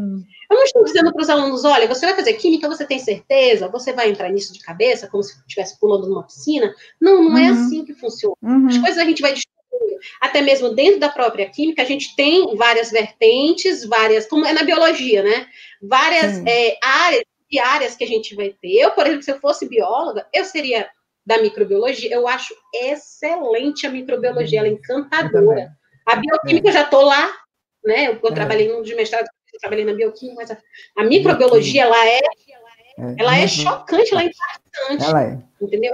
eu não estou dizendo para os alunos, olha, você vai fazer química, você tem certeza? Você vai entrar nisso de cabeça, como se estivesse pulando numa piscina? Não, não é assim que funciona. As coisas a gente vai descobrindo. Até mesmo dentro da própria química, a gente tem várias vertentes, como é na biologia, né? Várias áreas que a gente vai ter. Eu, por exemplo, se eu fosse bióloga, eu seria da microbiologia, eu acho excelente a microbiologia, ela é encantadora. A bioquímica eu já estou lá, né? Eu trabalhei num de mestrado, eu trabalhei na bioquímica, mas a microbiologia, ela é chocante, ela é impactante. Entendeu?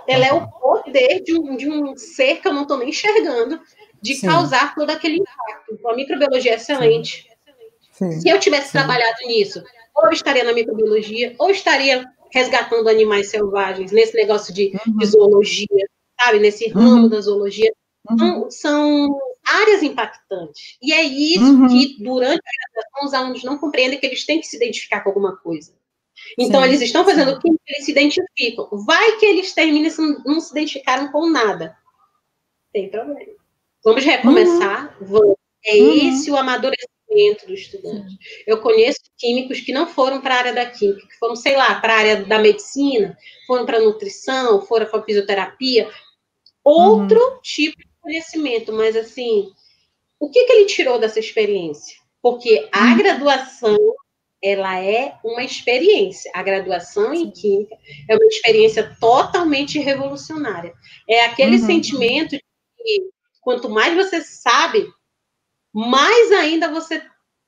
Ela é o poder de um ser que eu não estou nem enxergando, de causar todo aquele impacto. Então, a microbiologia é excelente. Sim, se eu tivesse trabalhado nisso, ou eu estaria na microbiologia, ou estaria resgatando animais selvagens, nesse negócio de zoologia, sabe? Nesse ramo da zoologia. São áreas impactantes. E é isso que, durante a graduação, os alunos não compreendem, que eles têm que se identificar com alguma coisa. Então, eles estão fazendo o que eles se identificam. Vai que eles terminam e não se identificaram com nada. Tem problema. Vamos recomeçar? Vamos. É esse o amadurecimento do estudante. Eu conheço químicos que não foram para a área da química, que foram, sei lá, para a área da medicina, foram para a nutrição, foram para a fisioterapia, outro tipo de conhecimento, mas assim, o que ele tirou dessa experiência? Porque a graduação, ela é uma experiência. A graduação em química é uma experiência totalmente revolucionária. É aquele sentimento de que quanto mais você sabe, mais ainda você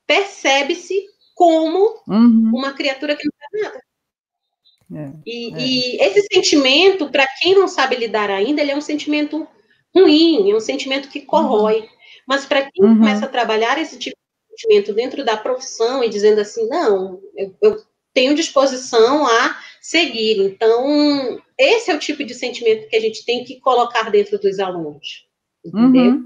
percebe-se como uma criatura que não sabe nada. E esse sentimento, para quem não sabe lidar ainda, ele é um sentimento ruim, é um sentimento que corrói. Mas para quem começa a trabalhar esse tipo de sentimento dentro da profissão e dizendo assim, não, eu tenho disposição a seguir. Então, esse é o tipo de sentimento que a gente tem que colocar dentro dos alunos. Entendeu?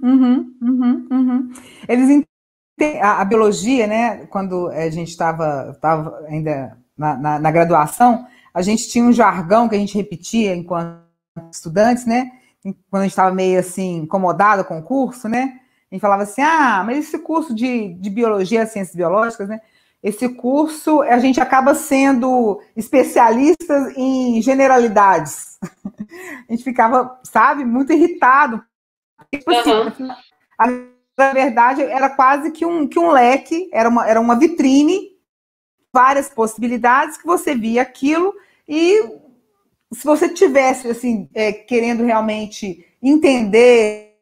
Eles entendem a biologia, né? Quando a gente estava ainda na graduação, a gente tinha um jargão que a gente repetia enquanto estudantes, né? Quando a gente estava meio assim, incomodado com o curso, né? A gente falava assim, mas esse curso de biologia, ciências biológicas, né? Esse curso, a gente acaba sendo especialistas em generalidades. A gente ficava, sabe, muito irritado. Tipo assim, na verdade, era quase que um leque, era uma vitrine, várias possibilidades que você via aquilo, e se você tivesse, assim, querendo realmente entender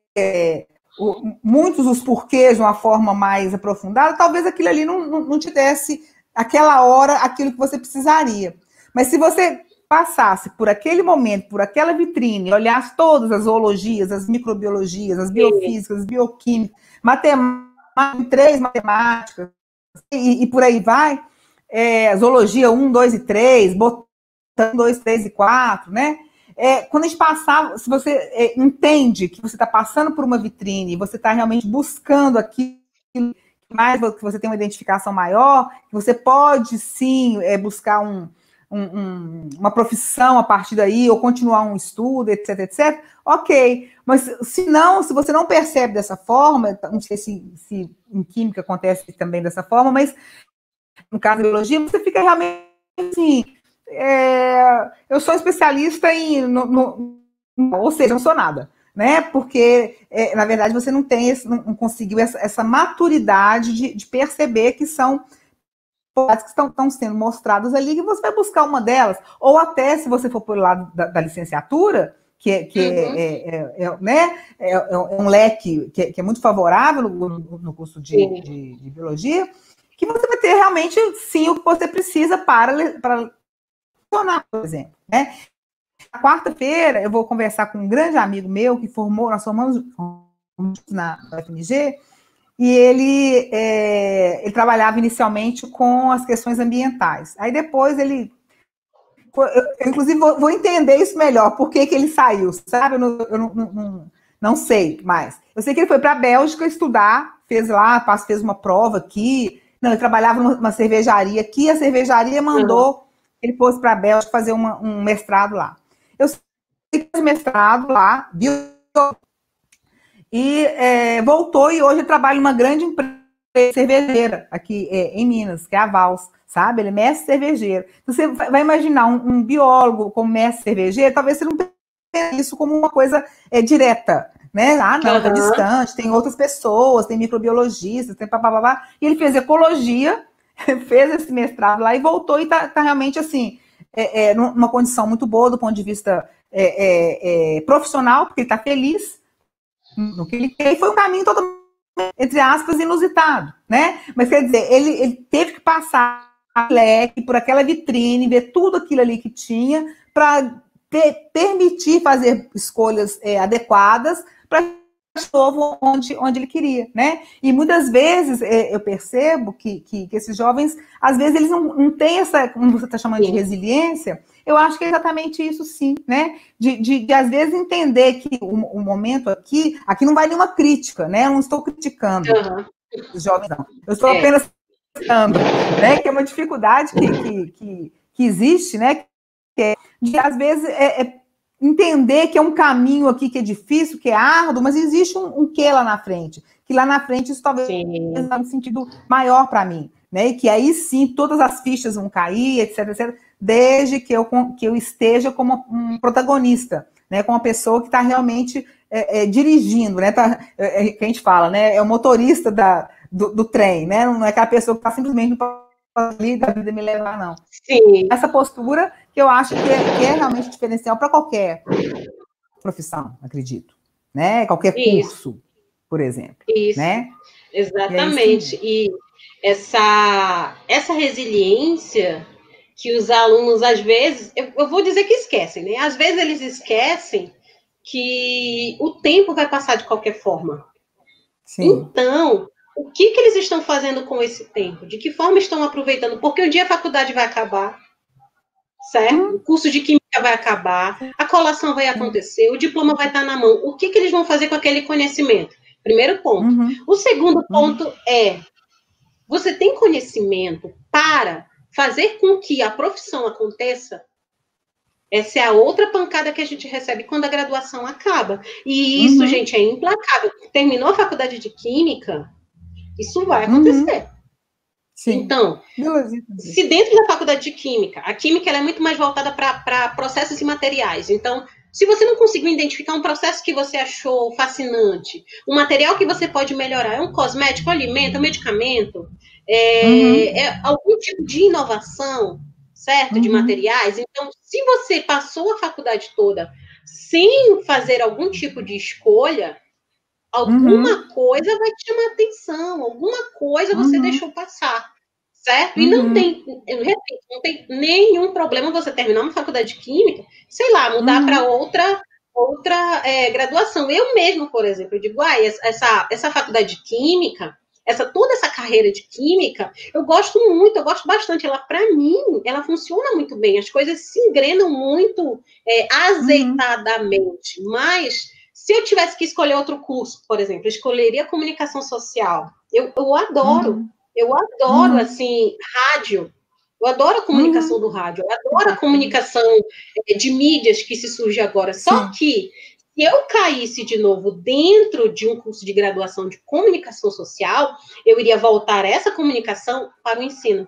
muitos os porquês de uma forma mais aprofundada, talvez aquilo ali não te desse, aquela hora, aquilo que você precisaria. Mas se você passasse por aquele momento, por aquela vitrine, olhasse todas as zoologias, as microbiologias, as biofísicas, as bioquímicas, três matemáticas, e por aí vai, zoologia 1, 2 e 3, botando 2, 3 e 4, né? Quando a gente passava, se você entende que você está passando por uma vitrine, você está realmente buscando aquilo mais, que você tem uma identificação maior, que você pode sim buscar uma profissão a partir daí, ou continuar um estudo, etc, etc, ok. Mas se você não percebe dessa forma, não sei se em química acontece também dessa forma, mas no caso da biologia, você fica realmente assim, eu sou especialista ou seja, não sou nada, né? Porque, na verdade, você não conseguiu essa maturidade de perceber que são que estão sendo mostradas ali, que você vai buscar uma delas, ou até, se você for por lado da licenciatura, né, um leque que é muito favorável no curso de biologia, que você vai ter realmente, sim, o que você precisa para funcionar, por exemplo, né? Na quarta-feira, eu vou conversar com um grande amigo meu que nós formamos na UFMG, e ele trabalhava inicialmente com as questões ambientais. Aí depois eu inclusive, vou entender isso melhor, por que ele saiu, sabe? Eu não sei mais. Eu sei que ele foi para a Bélgica estudar, fez uma prova aqui. Não, ele trabalhava numa cervejaria aqui, a cervejaria mandou ele fosse para a Bélgica fazer um mestrado lá. Eu sei que fez mestrado lá, e voltou, e hoje trabalha em uma grande empresa cervejeira aqui em Minas, que é a Vals, sabe? Ele é mestre cervejeiro. Então, você vai imaginar um biólogo como mestre cervejeiro, talvez você não tenha isso como uma coisa direta, né? Não, tá distante, tem outras pessoas, tem microbiologistas, tem papapá. E ele fez ecologia, fez esse mestrado lá e voltou, e tá realmente assim, numa condição muito boa do ponto de vista profissional, porque ele tá feliz no que ele quer, e foi um caminho totalmente, entre aspas, inusitado, né? Mas quer dizer, ele teve que passar a leque por aquela vitrine, ver tudo aquilo ali que tinha, para permitir fazer escolhas adequadas para novo onde ele queria, né? E muitas vezes eu percebo que esses jovens, às vezes, eles não têm essa, como você está chamando de resiliência. Eu acho que é exatamente isso, sim, né? De às vezes, entender que o momento aqui não vai nenhuma crítica, né? Eu não estou criticando os jovens, não. Eu estou apenas criticando, né? Que é uma dificuldade que existe, né? Que é de, às vezes, entender que é um caminho aqui que é difícil, que é árduo, mas existe um quê lá na frente. Que lá na frente isso talvez tenha um sentido maior para mim, né? E que aí sim todas as fichas vão cair, etc, etc, desde que eu esteja como um protagonista, né? Com uma pessoa que está realmente dirigindo, né? Que a gente fala, né? É o motorista do trem, né? Não é aquela pessoa que está simplesmente ali da vida me levar, não. Sim. Essa postura que eu acho que é realmente diferencial para qualquer profissão, acredito, né? Qualquer curso, por exemplo. Isso, né? Exatamente. E essa resiliência que os alunos, às vezes, eu vou dizer que esquecem, né? Às vezes eles esquecem que o tempo vai passar de qualquer forma. Sim. Então, o que eles estão fazendo com esse tempo? De que forma estão aproveitando? Porque um dia a faculdade vai acabar, certo? O curso de química vai acabar, a colação vai acontecer, o diploma vai estar na mão. O que eles vão fazer com aquele conhecimento? Primeiro ponto. O segundo ponto é: você tem conhecimento para fazer com que a profissão aconteça? Essa é a outra pancada que a gente recebe quando a graduação acaba. E isso, gente, é implacável. Terminou a faculdade de química, isso vai acontecer. Sim. Então, se dentro da faculdade de química, a química ela é muito mais voltada para processos e materiais. Então, se você não conseguiu identificar um processo que você achou fascinante, um material que você pode melhorar, é um cosmético, um alimento, um medicamento, é algum tipo de inovação, certo? De materiais. Então, se você passou a faculdade toda sem fazer algum tipo de escolha, alguma coisa vai te chamar atenção, alguma coisa você deixou passar, certo? E não tem, eu repito, não tem nenhum problema você terminar uma faculdade de química, sei lá, mudar para outra graduação. Eu mesmo, por exemplo, eu digo, essa faculdade de química, toda essa carreira de química, eu gosto muito, eu gosto bastante. Ela, para mim, ela funciona muito bem, as coisas se engrenam muito azeitadamente, mas se eu tivesse que escolher outro curso, por exemplo, eu escolheria comunicação social. Eu adoro, assim, rádio. Eu adoro a comunicação do rádio. Eu adoro a comunicação de mídias que se surge agora. Só que, se eu caísse de novo dentro de um curso de graduação de comunicação social, eu iria voltar essa comunicação para o ensino.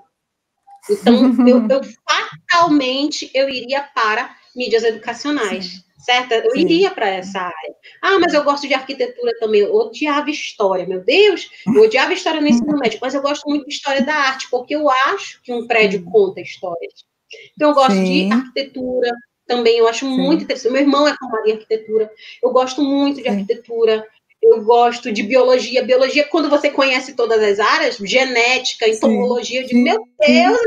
Então, eu fatalmente eu iria para mídias educacionais. Certo? Eu iria para essa área. Mas eu gosto de arquitetura também. Eu odiava história, meu Deus. Eu odiava história no ensino médio, mas eu gosto muito de história da arte, porque eu acho que um prédio conta histórias. Então, eu gosto de arquitetura também, eu acho muito interessante. Meu irmão é formado em arquitetura. Eu gosto muito de arquitetura. Eu gosto de biologia. Biologia, quando você conhece todas as áreas, genética, entomologia, eu digo, meu Deus,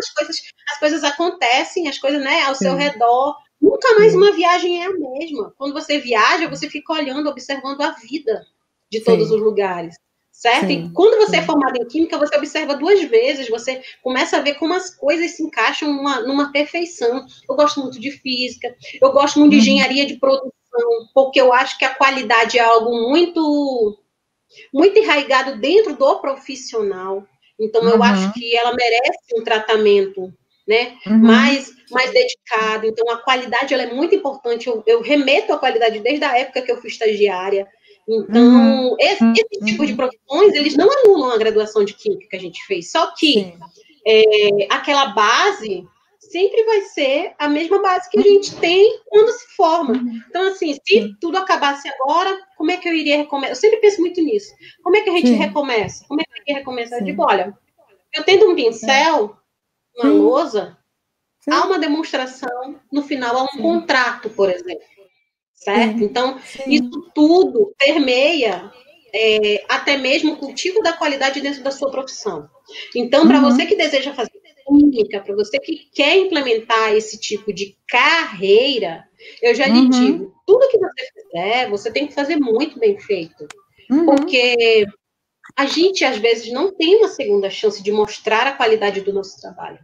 as coisas acontecem, as coisas, né, ao seu redor. Nunca mais uma viagem é a mesma. Quando você viaja, você fica olhando, observando a vida de todos os lugares, certo? E quando você é formado em química, você observa 2 vezes, você começa a ver como as coisas se encaixam numa perfeição. Eu gosto muito de física, eu gosto muito de engenharia de produção, porque eu acho que a qualidade é algo muito, muito enraizado dentro do profissional. Então, eu acho que ela merece um tratamento, né, mais dedicado. Então, a qualidade ela é muito importante. Eu remeto à qualidade desde a época que eu fui estagiária. Então, esse tipo de profissões, eles não anulam a graduação de química que a gente fez. Só que aquela base sempre vai ser a mesma base que a gente tem quando se forma. Então, assim, se tudo acabasse agora, como é que eu iria recomeçar? Eu sempre penso muito nisso. Como é que a gente recomeça? Como é que eu iria recomeçar? Eu digo, olha, eu tendo um pincel, uma lousa, há uma demonstração, no final há um contrato, por exemplo. Certo? Então, isso tudo permeia até mesmo o cultivo da qualidade dentro da sua profissão. Então, para você que deseja fazer química, para você que quer implementar esse tipo de carreira, eu já lhe digo, tudo que você fizer, você tem que fazer muito bem feito. porque a gente, às vezes, não tem uma segunda chance de mostrar a qualidade do nosso trabalho.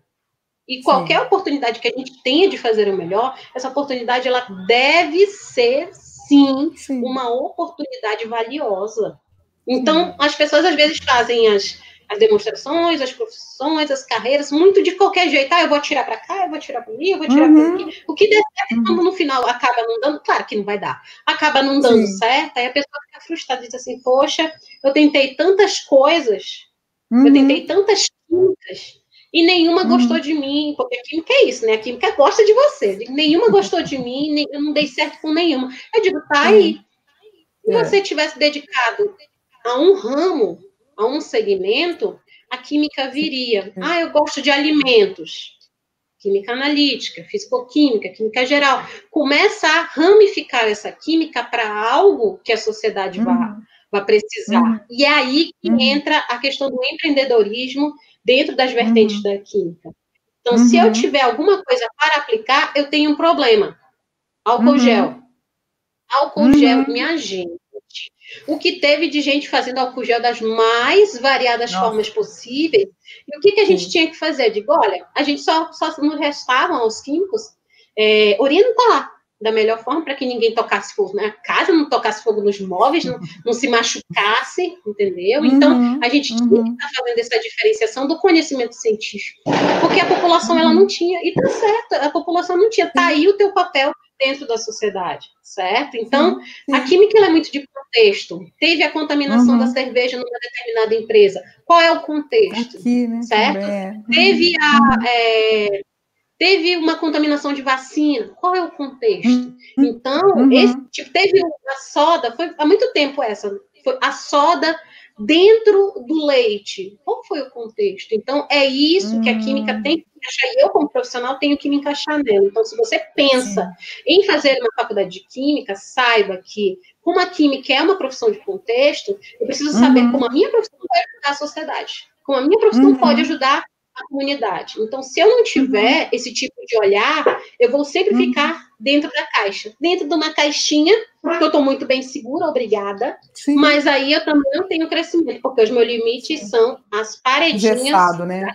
E qualquer oportunidade que a gente tenha de fazer o melhor, essa oportunidade ela deve ser, sim, uma oportunidade valiosa. Então, as pessoas, às vezes, fazem as demonstrações, as profissões, as carreiras, muito de qualquer jeito. Eu vou tirar para cá, eu vou tirar para ali, eu vou tirar para aqui. O que der certo, quando no final acaba não dando, claro que não vai dar. Acaba não dando certo, aí a pessoa fica frustrada e diz assim, poxa, eu tentei tantas coisas, eu tentei tantas químicas, e nenhuma gostou de mim, porque a química é isso, né? A química gosta de você. Nenhuma gostou de mim, eu não dei certo com nenhuma. Eu digo, tá aí. Se você tivesse dedicado a um ramo, a um segmento, a química viria. Eu gosto de alimentos. Química analítica, fisicoquímica, química geral. Começa a ramificar essa química para algo que a sociedade vai precisar. E é aí que entra a questão do empreendedorismo dentro das vertentes da química. Então, se eu tiver alguma coisa para aplicar, eu tenho um problema. Álcool gel. Álcool gel, minha gente. O que teve de gente fazendo álcool gel das mais variadas formas possíveis. E o que a gente tinha que fazer? Eu digo, olha, a gente só nos restavam aos químicos orientar da melhor forma para que ninguém tocasse fogo na casa, não tocasse fogo nos móveis, não se machucasse, entendeu? Então, a gente tinha que estar fazendo essa diferenciação do conhecimento científico, porque a população ela não tinha, e tá certo, a população não tinha, tá aí o teu papel dentro da sociedade, certo? Então, a química ela é muito de contexto. Teve a contaminação da cerveja numa determinada empresa. Qual é o contexto? Aqui, né, certo? Teve uma contaminação de vacina. Qual é o contexto? Então, teve a soda, foi há muito tempo foi a soda dentro do leite. Qual foi o contexto? Então, é isso que a química tem que encaixar. E eu, como profissional, tenho que me encaixar nela. Então, se você pensa em fazer uma faculdade de química, saiba que, como a química é uma profissão de contexto, eu preciso saber como a minha profissão pode ajudar a sociedade. Como a minha profissão pode ajudar a comunidade. Então, se eu não tiver esse tipo de olhar, eu vou sempre ficar dentro da caixa. Dentro de uma caixinha, que eu estou muito bem segura, obrigada, mas aí eu também não tenho crescimento, porque os meus limites são as paredinhas. Engessado, né?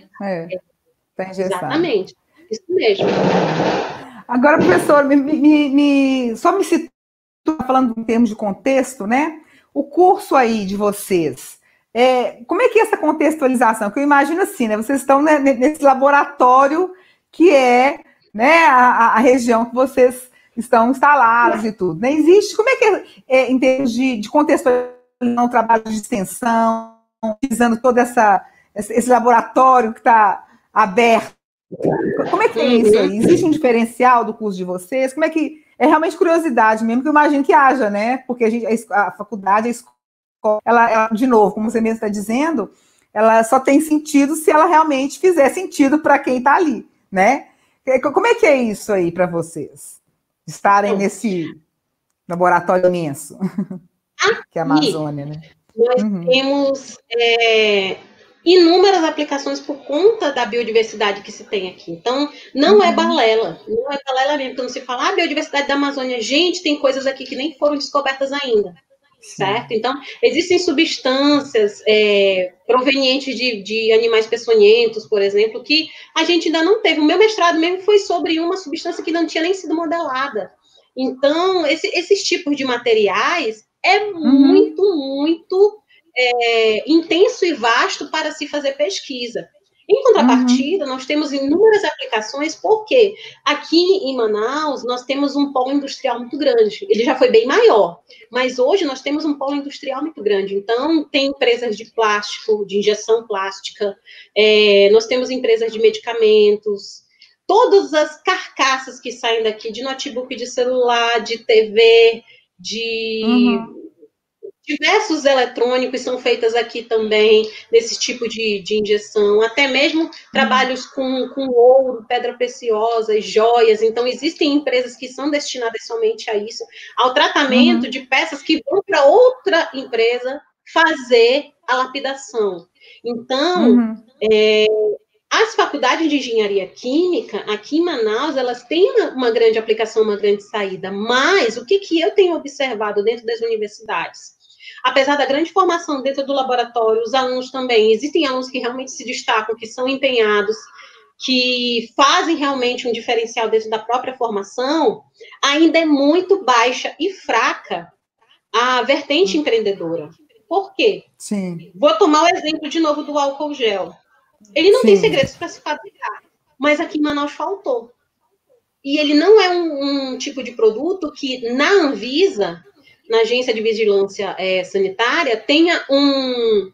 Tá engessado. Exatamente. Isso mesmo. Agora, professor, só me citou, falando em termos de contexto, né? O curso aí de vocês, como é que é essa contextualização? Porque eu imagino assim, né? Vocês estão nesse laboratório que é, né, a região que vocês estão instalados e tudo. Né? Existe, como é que é em termos de contextualização, trabalho de extensão, utilizando todo esse laboratório que está aberto? Como é que é isso aí? Existe um diferencial do curso de vocês? Como é que... É realmente curiosidade mesmo, que eu imagino que haja, né? Porque a faculdade, a escola, ela, de novo, como você mesmo está dizendo, ela só tem sentido se ela realmente fizer sentido para quem está ali, né? Como é que é isso aí para vocês? Estarem nesse laboratório imenso, que é a Amazônia, né? Nós temos inúmeras aplicações por conta da biodiversidade que se tem aqui. Então, não é balela mesmo. Quando se fala biodiversidade da Amazônia, gente, tem coisas aqui que nem foram descobertas ainda. Certo? Então, existem substâncias provenientes de animais peçonhentos, por exemplo, que a gente ainda não teve. O meu mestrado mesmo foi sobre uma substância que não tinha nem sido modelada. Então, esses tipos de materiais é muito intenso e vasto para se fazer pesquisa. Em contrapartida, nós temos inúmeras aplicações, porque aqui em Manaus nós temos um polo industrial muito grande. Ele já foi bem maior, mas hoje nós temos um polo industrial muito grande. Então, tem empresas de plástico, de injeção plástica, nós temos empresas de medicamentos, todas as carcaças que saem daqui, de notebook, de celular, de TV, de... diversos eletrônicos são feitas aqui também, nesse tipo de injeção, até mesmo trabalhos com ouro, pedra preciosa, joias. Então, existem empresas que são destinadas somente a isso, ao tratamento de peças que vão para outra empresa fazer a lapidação. Então, as faculdades de engenharia química, aqui em Manaus, elas têm uma grande aplicação, uma grande saída, mas o que eu tenho observado dentro das universidades? apesar da grande formação dentro do laboratório, os alunos também, existem alunos que realmente se destacam, que são empenhados, que fazem realmente um diferencial dentro da própria formação, ainda é muito baixa e fraca a vertente empreendedora. Por quê? Sim. Vou tomar o exemplo de novo do álcool gel. Ele não tem segredos para se fabricar, mas aqui em Manaus faltou. E ele não é um tipo de produto que na Anvisa, na Agência de Vigilância Sanitária, tenha um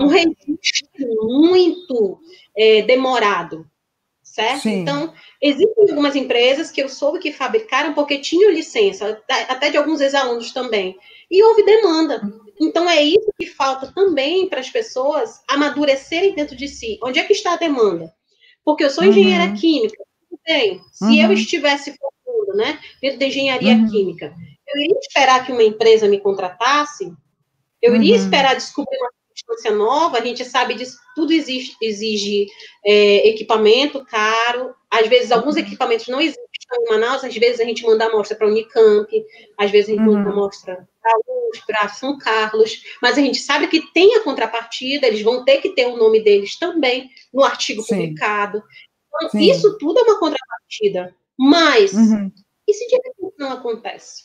registro muito demorado, certo? Sim. Então, existem algumas empresas que eu soube que fabricaram porque tinham licença, até de alguns ex-alunos também, e houve demanda. Então, é isso que falta também para as pessoas amadurecerem dentro de si. Onde é que está a demanda? Porque eu sou engenheira química, bem, se eu estivesse formando, né, dentro da engenharia química, eu iria esperar que uma empresa me contratasse, eu iria esperar descobrir uma substância nova, a gente sabe disso, tudo exige equipamento caro, às vezes alguns equipamentos não existem em Manaus, às vezes a gente manda amostra para a Unicamp, às vezes a gente manda amostra para a USP, para São Carlos, mas a gente sabe que tem a contrapartida, eles vão ter que ter o nome deles também no artigo publicado. Então, isso tudo é uma contrapartida. Mas, e se de repente não acontece?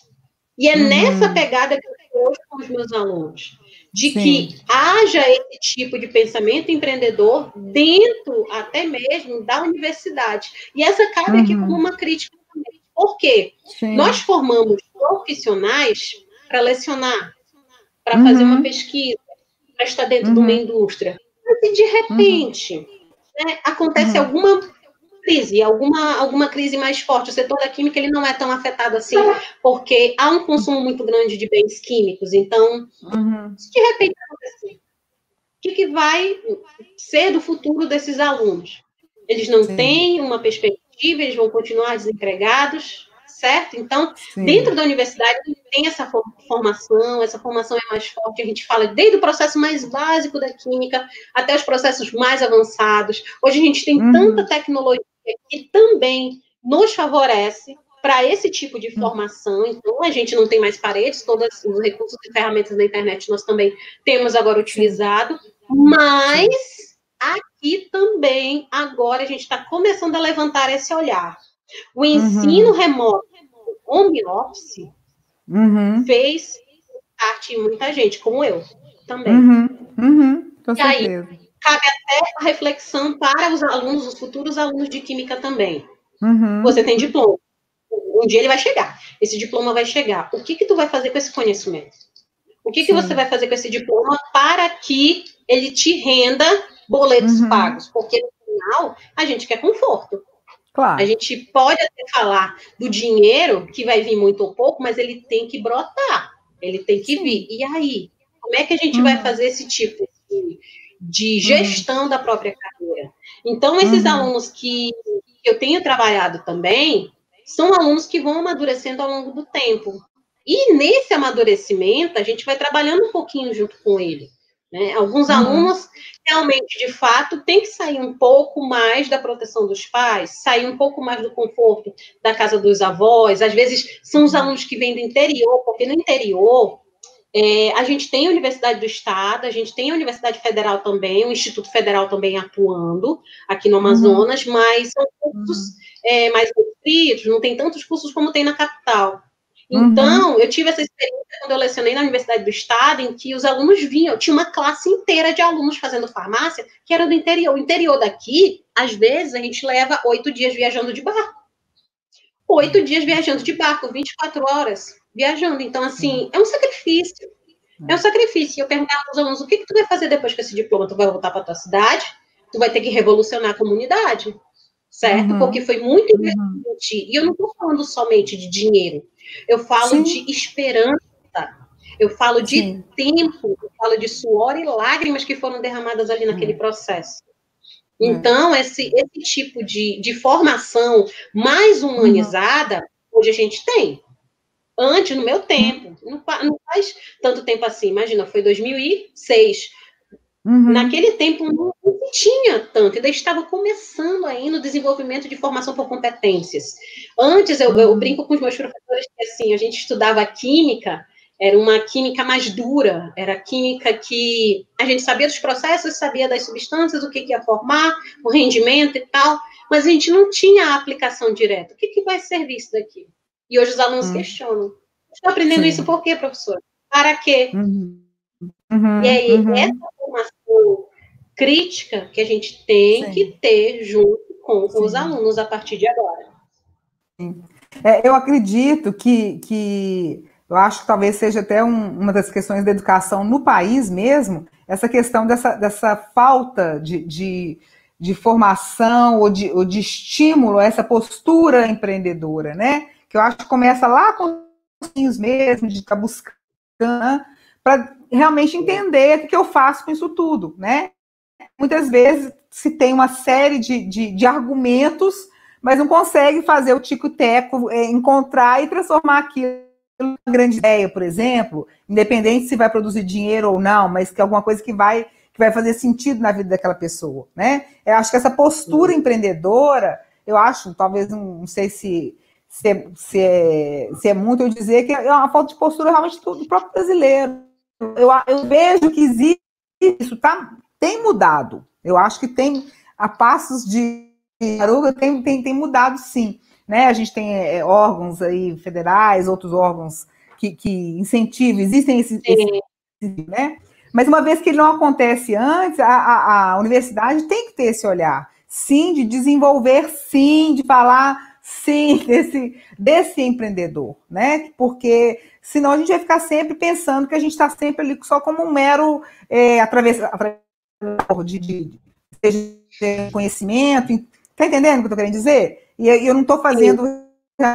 E é nessa pegada que eu estou hoje com os meus alunos, de que haja esse tipo de pensamento empreendedor dentro até mesmo da universidade. E essa cabe aqui como uma crítica também. Por quê? Nós formamos profissionais para lecionar, para fazer uma pesquisa, para estar dentro de uma indústria. Mas, de repente, acontece alguma crise, alguma crise mais forte. O setor da química ele não é tão afetado assim, porque há um consumo muito grande de bens químicos. Então, se de repente acontecer, o que vai ser do futuro desses alunos? Eles não têm uma perspectiva, eles vão continuar desempregados, certo? Então, dentro da universidade, tem essa formação é mais forte, a gente fala desde o processo mais básico da química até os processos mais avançados. Hoje a gente tem tanta tecnologia que também nos favorece para esse tipo de formação. Então, a gente não tem mais paredes, todos os recursos e ferramentas da internet nós também temos agora utilizado, mas aqui também, agora, a gente está começando a levantar esse olhar. O ensino remoto, o home office, fez parte em muita gente, como eu também. Com certeza. Aí, cabe até a reflexão para os alunos, os futuros alunos de química também. Você tem diploma. Um dia ele vai chegar. Esse diploma vai chegar. O que tu vai fazer com esse conhecimento? O que você vai fazer com esse diploma para que ele te renda boletos pagos? Porque, no final, a gente quer conforto. Claro. A gente pode até falar do dinheiro, que vai vir muito ou pouco, mas ele tem que brotar. Ele tem que vir. E aí? Como é que a gente vai fazer esse tipo de gestão da própria carreira? Então, esses alunos que eu tenho trabalhado também, são alunos que vão amadurecendo ao longo do tempo. E nesse amadurecimento, a gente vai trabalhando um pouquinho junto com ele. Né? Alguns alunos, realmente, de fato, tem que sair um pouco mais da proteção dos pais, sair um pouco mais do conforto da casa dos avós. Às vezes, são os alunos que vêm do interior, porque no interior, a gente tem a Universidade do Estado, a gente tem a Universidade Federal também, o Instituto Federal também atuando aqui no Amazonas, mas são cursos mais restritos, não tem tantos cursos como tem na capital. Então, eu tive essa experiência quando eu lecionei na Universidade do Estado, em que os alunos vinham, tinha uma classe inteira de alunos fazendo farmácia, que era do interior. O interior daqui, às vezes, a gente leva 8 dias viajando de barco. 8 dias viajando de barco, 24 horas viajando. Então, assim, é um sacrifício. É um sacrifício. Eu perguntava aos alunos, o que tu vai fazer depois com esse diploma? Tu vai voltar para tua cidade? Tu vai ter que revolucionar a comunidade, certo? Porque foi muito importante. E eu não estou falando somente de dinheiro. Eu falo de esperança. Eu falo de tempo. Eu falo de suor e lágrimas que foram derramadas ali naquele processo. Então, esse tipo de formação mais humanizada, hoje a gente tem. Antes, no meu tempo, não faz tanto tempo assim, imagina, foi 2006. Naquele tempo não tinha tanto, ainda estava começando ainda o desenvolvimento de formação por competências. Antes, eu brinco com os meus professores que assim, a gente estudava química era uma química mais dura, era química que a gente sabia dos processos, sabia das substâncias, o que ia formar, o rendimento e tal, mas a gente não tinha a aplicação direta. O que vai servir isso daqui? E hoje os alunos questionam. Estou aprendendo isso por quê, professor? Para quê? E aí, essa formação crítica que a gente tem que ter junto com os alunos a partir de agora. Eu acredito que eu acho que talvez seja até uma das questões da educação no país mesmo, essa questão dessa falta de formação ou de estímulo a essa postura empreendedora, né? Que eu acho que começa lá com os mesmo, de estar buscando, para realmente entender o que eu faço com isso tudo, né? Muitas vezes se tem uma série de argumentos, mas não consegue fazer o tico-teco, encontrar e transformar aquilo em uma grande ideia, por exemplo, independente se vai produzir dinheiro ou não, mas que é alguma coisa que vai fazer sentido na vida daquela pessoa, né? Eu acho que essa postura empreendedora, eu acho, talvez, não sei se é muito eu dizer que é uma falta de postura realmente do próprio brasileiro. Eu vejo que existe isso, tem mudado. Eu acho que tem, a passos de tartaruga, tem mudado, sim. Né? A gente tem órgãos aí federais, outros órgãos que incentivam, existem esses né? Mas uma vez que ele não acontece antes, a universidade tem que ter esse olhar, sim, de desenvolver, sim, de falar, sim, desse empreendedor, né? Porque senão a gente vai ficar sempre pensando que a gente está sempre ali só como um mero atravessador de conhecimento. Tá entendendo o que eu tô querendo dizer? E eu não estou fazendo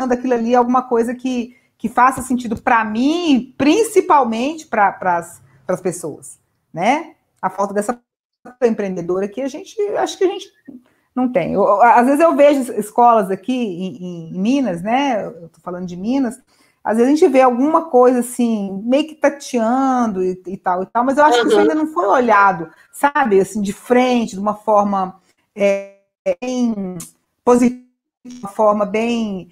daquilo ali alguma coisa que faça sentido para mim, principalmente para as pessoas, né? A falta dessa empreendedora que acho que a gente não tem. Às vezes eu vejo escolas aqui em Minas, né? Eu tô falando de Minas. Às vezes a gente vê alguma coisa assim, meio que tateando e tal, mas eu acho que isso ainda não foi olhado, sabe? Assim, de frente, de uma forma bem positiva, de uma forma bem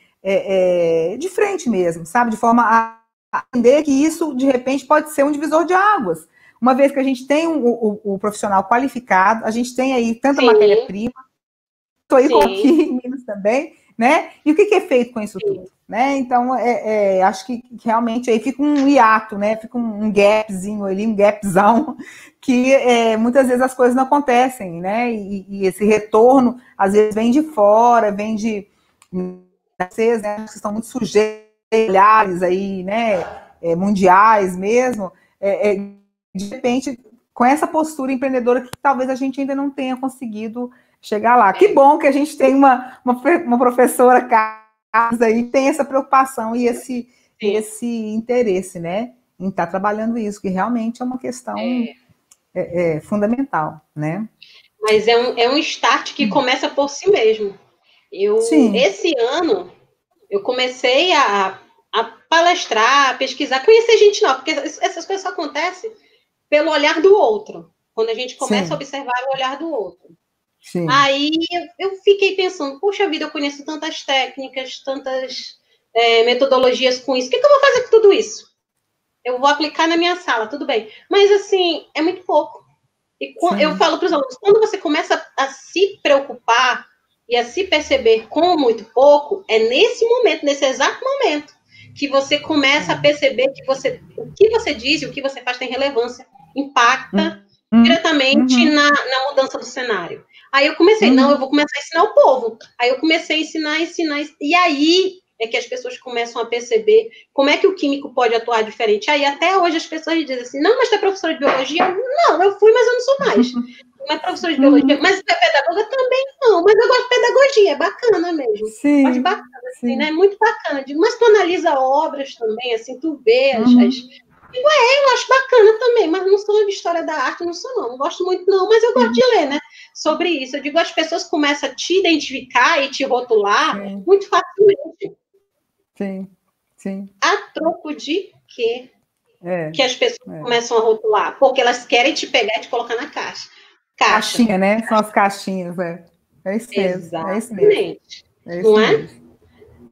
de frente mesmo, sabe? De forma a entender que isso, de repente, pode ser um divisor de águas. Uma vez que a gente tem o profissional qualificado, a gente tem aí tanta matéria-prima, estou aí aqui em Minas também, né? E o que é feito com isso tudo? Né? Então, acho que realmente aí fica um hiato, né? Fica um gapzinho ali, um gapzão, que muitas vezes as coisas não acontecem, né? E esse retorno, às vezes, vem de fora, vem de vocês, né? Que estão muito sujeitos a olhares aí, né? Mundiais mesmo. De repente, com essa postura empreendedora que talvez a gente ainda não tenha conseguido chegar lá. Que bom que a gente tem uma professora aí tem essa preocupação e esse interesse, né, em estar trabalhando isso, que realmente é uma questão fundamental, né? Mas é um start que começa por si mesmo. Esse ano, eu comecei a palestrar, a pesquisar, conhecer gente nova, porque essas coisas só acontecem pelo olhar do outro, quando a gente começa a observar o olhar do outro. Sim. Aí eu fiquei pensando, poxa vida, eu conheço tantas técnicas, tantas metodologias com isso, o que eu vou fazer com tudo isso? Eu vou aplicar na minha sala, tudo bem. Mas, assim, é muito pouco. E eu falo para os alunos, quando você começa a se preocupar e a se perceber com muito pouco, é nesse momento, nesse exato momento, que você começa a perceber que o que você diz e o que você faz tem relevância, impacta diretamente na mudança do cenário. Aí eu comecei, eu vou começar a ensinar o povo. Aí eu comecei a ensinar, e aí é que as pessoas começam a perceber como é que o químico pode atuar diferente. Aí até hoje as pessoas dizem assim, não, mas tu é professora de biologia? Não, eu fui, mas eu não sou mais. Não é professora de biologia, mas tu é pedagoga? Também não, mas eu gosto de pedagogia, é bacana mesmo. Sim, acho bacana, assim, né? Muito bacana. Mas tu analisa obras também, assim, tu vê eu acho bacana também, mas não sou de história da arte, não gosto muito não, mas eu gosto de ler, né, sobre isso. Eu digo, as pessoas começam a te identificar e te rotular muito facilmente. Sim. A troco de quê? Que as pessoas começam a rotular? Porque elas querem te pegar e te colocar na caixa. Caixinha, né? São as caixinhas, É isso mesmo. Exatamente. É isso mesmo.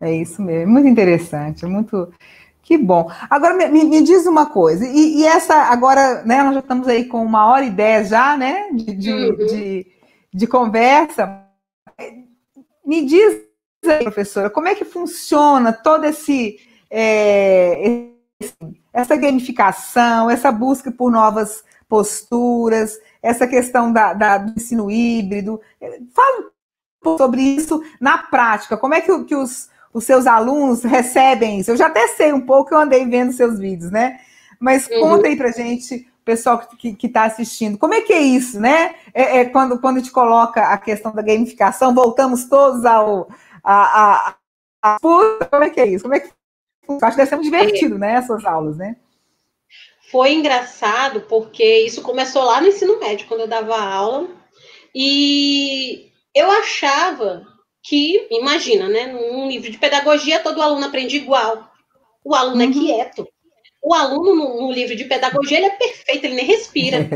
É isso mesmo. Muito interessante, muito... Que bom. Agora, me diz uma coisa, e essa, agora, né, nós já estamos aí com 1h10 já, né, de conversa. Me diz aí, professora, como é que funciona todo essa gamificação, essa busca por novas posturas, essa questão do ensino híbrido? Fala um pouco sobre isso na prática. Como é que os seus alunos recebem isso? Eu já até sei um pouco, eu andei vendo seus vídeos, né? Mas conta aí pra gente, o pessoal que está assistindo, como é que é isso, né? Quando a gente coloca a questão da gamificação, voltamos todos como é que é isso? Como é que acho que deve ser muito divertido, né? Essas aulas, né? Foi engraçado porque isso começou lá no ensino médio, quando eu dava aula, e eu achava que, imagina, né? Num livro de pedagogia, todo aluno aprende igual. O aluno é quieto. O aluno, no livro de pedagogia, ele é perfeito, ele nem respira.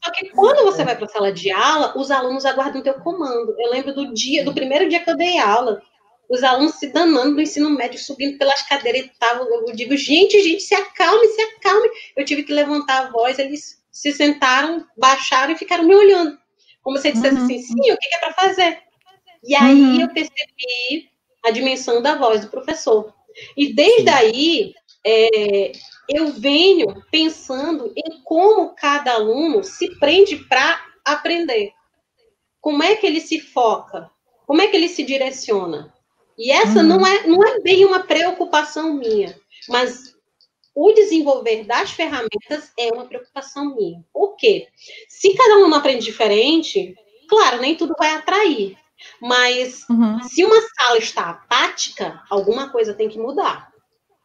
Só que quando você vai para a sala de aula, os alunos aguardam o teu comando. Eu lembro do primeiro dia que eu dei aula, os alunos se danando no ensino médio, subindo pelas cadeiras e tal. Eu digo, gente, se acalme, se acalme. Eu tive que levantar a voz, eles se sentaram, baixaram e ficaram me olhando. Como se dissesse assim, sim, o que é para fazer? E aí eu percebi a dimensão da voz do professor. E desde aí, eu venho pensando em como cada aluno se prende para aprender. Como é que ele se foca? Como é que ele se direciona? E essa não é bem uma preocupação minha, mas o desenvolver das ferramentas é uma preocupação minha. Por quê? Se cada aluno aprende diferente, claro, nem tudo vai atrair. Mas se uma sala está apática, alguma coisa tem que mudar.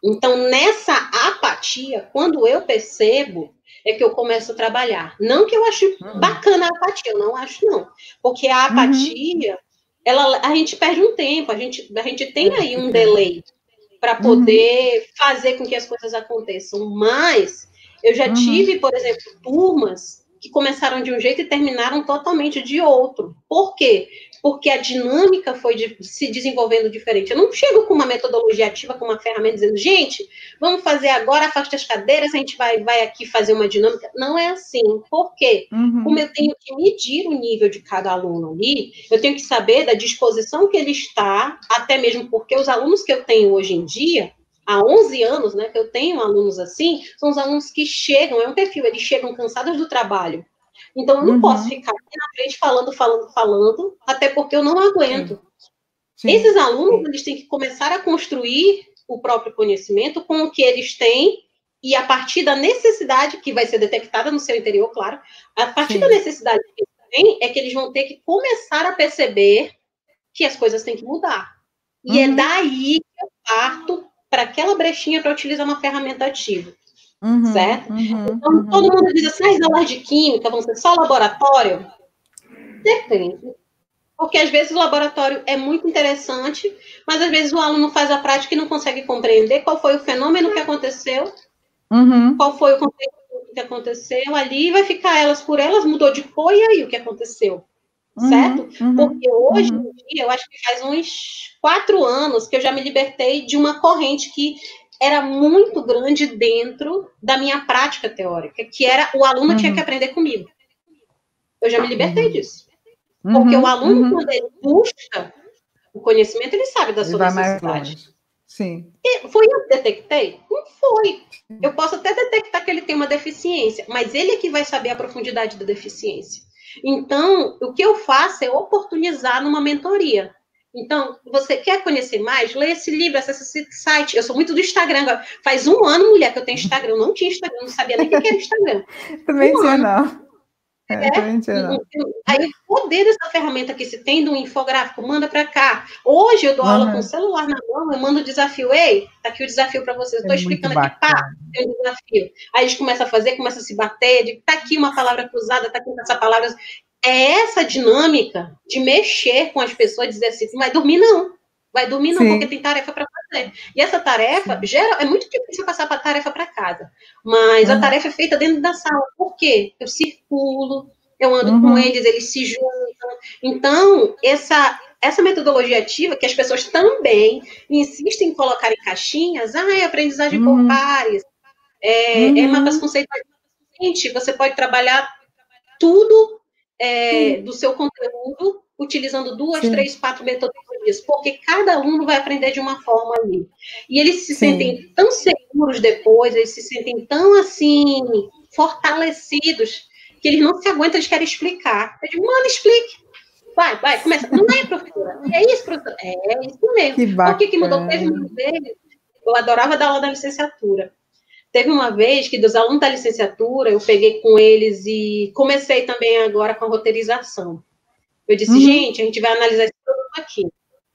Então, nessa apatia, quando eu percebo, é que eu começo a trabalhar. Não que eu ache bacana a apatia, eu não acho, não. Porque a apatia, a gente perde um tempo, a gente tem aí um delay para poder fazer com que as coisas aconteçam. Mas eu já tive, por exemplo, turmas que começaram de um jeito e terminaram totalmente de outro. Por quê? Porque a dinâmica foi se desenvolvendo diferente. Eu não chego com uma metodologia ativa, com uma ferramenta, dizendo, gente, vamos fazer agora, afaste as cadeiras, a gente vai aqui fazer uma dinâmica. Não é assim. Por quê? Como eu tenho que medir o nível de cada aluno ali, eu tenho que saber da disposição que ele está, até mesmo porque os alunos que eu tenho hoje em dia, há 11 anos, né, que eu tenho alunos assim, são os alunos que chegam, é um perfil, eles chegam cansados do trabalho. Então, eu não posso ficar aqui na frente falando, até porque eu não aguento. Sim. Esses alunos, eles têm que começar a construir o próprio conhecimento com o que eles têm e a partir da necessidade que vai ser detectada no seu interior, claro, a partir da necessidade que eles têm, é que eles vão ter que começar a perceber que as coisas têm que mudar. E é daí que eu parto para aquela brechinha para utilizar uma ferramenta ativa. Certo? Então, todo mundo diz assim, as aulas de química vão ser só laboratório? Depende. Porque, às vezes, o laboratório é muito interessante, mas, às vezes, o aluno faz a prática e não consegue compreender qual foi o fenômeno que aconteceu, qual foi o conceito que aconteceu ali, e vai ficar elas por elas, mudou de cor, e aí o que aconteceu? Certo? Porque hoje em dia, eu acho que faz uns 4 anos que eu já me libertei de uma corrente que era muito grande dentro da minha prática teórica, que era o aluno tinha que aprender comigo. Eu já me libertei disso. Porque o aluno, quando ele busca o conhecimento, ele sabe da sua necessidade. Sim. E foi eu que detectei? Não foi. Eu posso até detectar que ele tem uma deficiência, mas ele é que vai saber a profundidade da deficiência. Então, o que eu faço é oportunizar numa mentoria. Então, você quer conhecer mais? Leia esse livro, acesse esse site. Eu sou muito do Instagram agora. Faz 1 ano, mulher, que eu tenho Instagram. Eu não tinha Instagram, não sabia nem o que era Instagram. Também tinha, não. Também tinha, não. Aí o poder dessa ferramenta que se tem de um infográfico, manda para cá. Hoje eu dou aula com o celular na mão, eu mando o desafio. Ei, tá aqui o desafio para vocês. Estou explicando aqui, pá, tem um desafio. Aí a gente começa a fazer, começa a se bater, digo, tá aqui uma palavra cruzada, tá aqui essa palavra. É essa dinâmica de mexer com as pessoas, dizer assim, não vai dormir não. Vai dormir não, porque tem tarefa para fazer. E essa tarefa, é muito difícil passar a tarefa para casa. Mas a tarefa é feita dentro da sala. Por quê? Eu circulo, eu ando com eles se juntam. Então, essa metodologia ativa, que as pessoas também insistem em colocar em caixinhas, é aprendizagem por pares, mapas conceituais. Gente, você pode trabalhar tudo do seu conteúdo utilizando 2, 3, 4 metodologias, porque cada aluno vai aprender de uma forma ali. E eles se sentem tão seguros depois, eles se sentem tão, assim, fortalecidos, que eles não se aguentam, eles querem explicar. Eu digo, mano, explique. Vai, começa. Não é, professora? É isso, professora? É isso mesmo. Por que mudou? Teve uma vez, eu adorava dar aula da licenciatura. Teve uma vez que dos alunos da licenciatura, eu peguei com eles e comecei também agora com a roteirização. Eu disse, gente, a gente vai analisar esse produto aqui.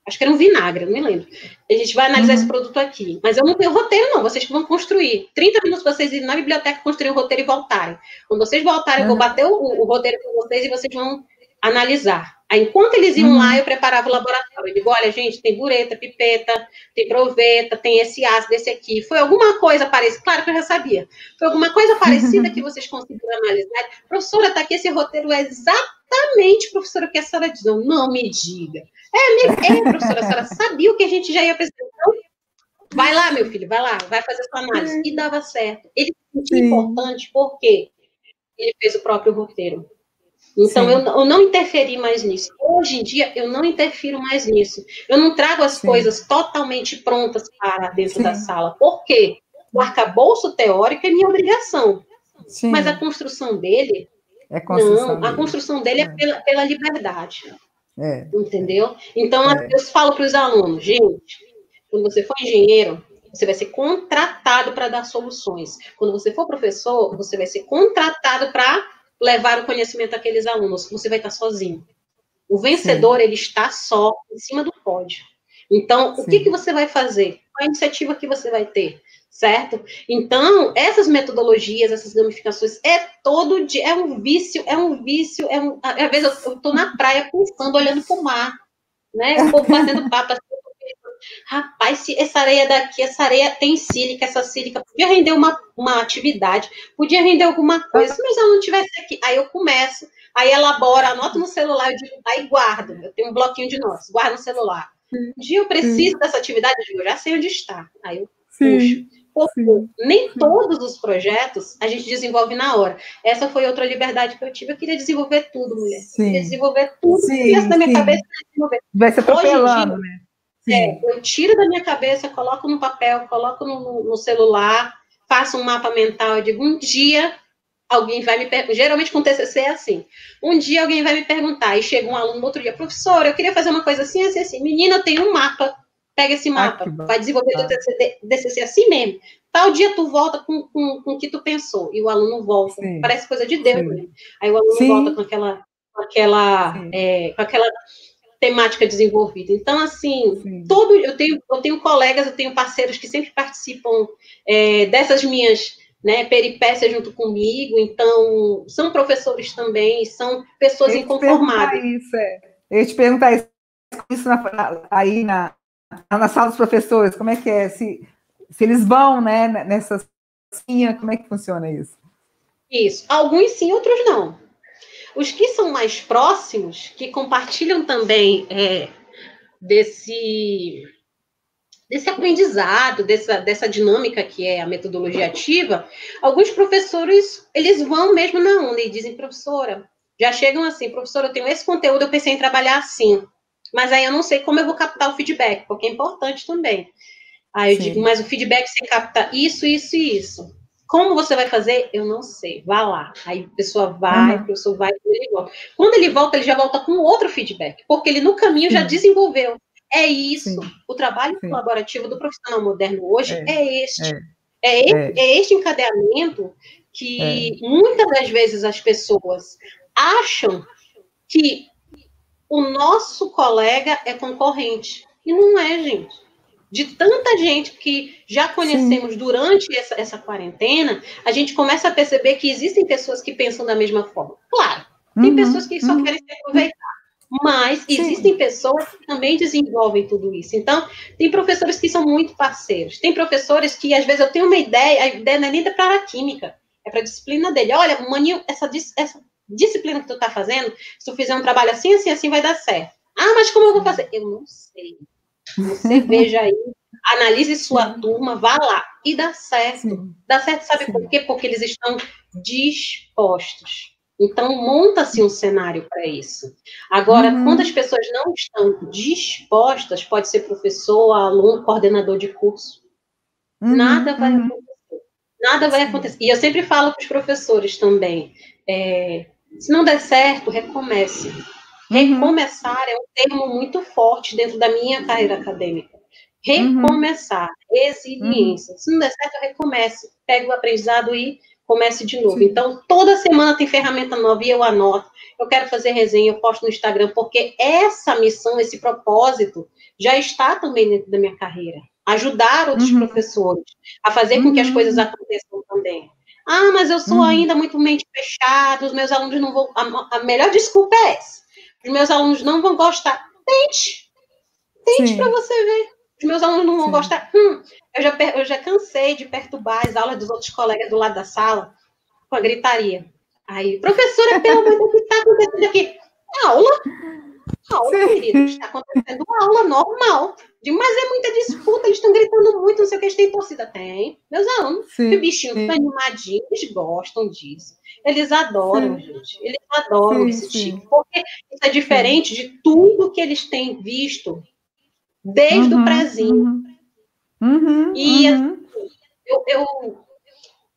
Acho que era um vinagre, não me lembro. A gente vai analisar esse produto aqui. Mas eu não tenho roteiro, não. Vocês que vão construir. 30 minutos para vocês irem na biblioteca construir o roteiro e voltarem. Quando vocês voltarem, eu vou bater o roteiro com vocês e vocês vão analisar. Aí, enquanto eles iam lá, eu preparava o laboratório. Eu digo, olha, gente, tem bureta, pipeta, tem proveta, tem esse ácido, esse aqui. Foi alguma coisa parecida? Claro que eu já sabia. Foi alguma coisa parecida que vocês conseguiram analisar? Professora, tá aqui, esse roteiro é exatamente, professora, o que a senhora diz. Não me diga. Professora, a senhora sabia o que a gente já ia apresentar? Vai lá, meu filho, vai lá, vai fazer sua análise. E dava certo. Ele se sentia importante porque ele fez o próprio roteiro. Então, eu não interferi mais nisso. Hoje em dia, eu não interfiro mais nisso. Eu não trago as coisas totalmente prontas para dentro da sala. Por quê? O arcabouço teórico é minha obrigação. Mas a construção dele... a construção dele é pela liberdade. Entendeu? Então, eu falo para os alunos, gente, quando você for engenheiro, você vai ser contratado para dar soluções. Quando você for professor, você vai ser contratado para levar o conhecimento àqueles alunos. Você vai estar sozinho. O vencedor, ele está só em cima do pódio. Então, o que você vai fazer? Qual a iniciativa que você vai ter? Certo? Então, essas metodologias, essas gamificações, todo dia, é um vício. Às vezes eu estou na praia pensando, olhando para o mar, né? O povo batendo papo assim, rapaz, se essa areia daqui, essa areia tem sílica, essa sílica podia render uma atividade, podia render alguma coisa, se meus alunos estivessem aqui, aí eu começo, aí elaboro, anoto no celular, eu digo, aí guardo, eu tenho um bloquinho de notas, guardo no celular. Um dia eu preciso dessa atividade, eu já sei onde está, aí eu puxo. Porque nem todos os projetos a gente desenvolve na hora. Essa foi outra liberdade que eu tive. Eu queria desenvolver tudo, mulher. Eu queria desenvolver tudo que viesse da minha cabeça. Vai se atropelando, né? Eu tiro da minha cabeça, coloco no papel, coloco no celular, faço um mapa mental, eu digo, um dia alguém vai me perguntar, geralmente com TCC é assim, um dia alguém vai me perguntar, e chega um aluno no outro dia, professor, eu queria fazer uma coisa assim, assim, assim, menina, eu tenho um mapa, pega esse mapa, vai desenvolver o TCC assim mesmo, tal dia tu volta com o que tu pensou, e o aluno volta, parece coisa de Deus, né? Aí o aluno volta com aquela temática desenvolvida. Então, assim, eu tenho colegas, eu tenho parceiros que sempre participam dessas minhas peripécias junto comigo, então, são professores também, são pessoas inconformadas. Eu ia te perguntar isso aí na sala dos professores, como é que é? Se eles vão, né, nessa como é que funciona isso? Isso. Alguns sim, outros não. Os que são mais próximos, que compartilham também desse aprendizado, dessa dinâmica que é a metodologia ativa, alguns professores, eles vão mesmo na onda e dizem, professora, já chegam assim, professora, eu tenho esse conteúdo, eu pensei em trabalhar assim, mas aí eu não sei como eu vou captar o feedback, porque é importante também. Aí eu digo, mas o feedback você capta isso, isso e isso. Como você vai fazer? Eu não sei. Vá lá. Aí a pessoa vai, o professor vai, ele volta. Quando ele volta, ele já volta com outro feedback, porque ele no caminho já desenvolveu. É isso. O trabalho colaborativo do profissional moderno hoje é este. É este encadeamento que muitas das vezes as pessoas acham que o nosso colega é concorrente. E não é, gente. De tanta gente que já conhecemos durante essa quarentena, a gente começa a perceber que existem pessoas que pensam da mesma forma. Claro, tem pessoas que só querem se aproveitar, mas existem pessoas que também desenvolvem tudo isso. Então, tem professores que são muito parceiros, tem professores que, às vezes, eu tenho uma ideia, a ideia não é nem para a química, é para a disciplina dele. Olha, maninho, essa disciplina que tu está fazendo, se tu fizer um trabalho assim, assim, assim, vai dar certo. Ah, mas como eu vou fazer? Eu não sei. Você veja aí, analise sua turma, vá lá e dá certo. Sim. Dá certo, sabe Sim. por quê? Porque eles estão dispostos. Então, monta-se um cenário para isso. Agora, quando as pessoas não estão dispostas, pode ser professor, aluno, coordenador de curso, nada vai acontecer. Nada vai acontecer. E eu sempre falo para os professores também, se não der certo, recomece. Recomeçar é um termo muito forte dentro da minha carreira acadêmica. Recomeçar, resiliência. Se não der certo, recomece. Pega o aprendizado e comece de novo. Sim. Então, toda semana tem ferramenta nova e eu anoto. Eu quero fazer resenha, eu posto no Instagram, porque essa missão, esse propósito, já está também dentro da minha carreira. Ajudar outros professores a fazer com que as coisas aconteçam também. Ah, mas eu sou ainda muito mente fechada, os meus alunos não vão... A melhor desculpa é essa. Os meus alunos não vão gostar. Tente para você ver. Os meus alunos não vão gostar. Eu já cansei de perturbar as aulas dos outros colegas do lado da sala com a gritaria. Aí, professora, pelo amor de Deus, o que está acontecendo aqui? Aula, querido. Está acontecendo uma aula normal. Mas é muita disputa, eles estão gritando muito, não sei o que, eles têm torcida. Tem. Meus alunos, os bichinhos estão animadinhos, eles gostam disso. Eles adoram, gente. Eles adoram esse tipo. Porque isso é diferente de tudo que eles têm visto desde o prezinho. E assim,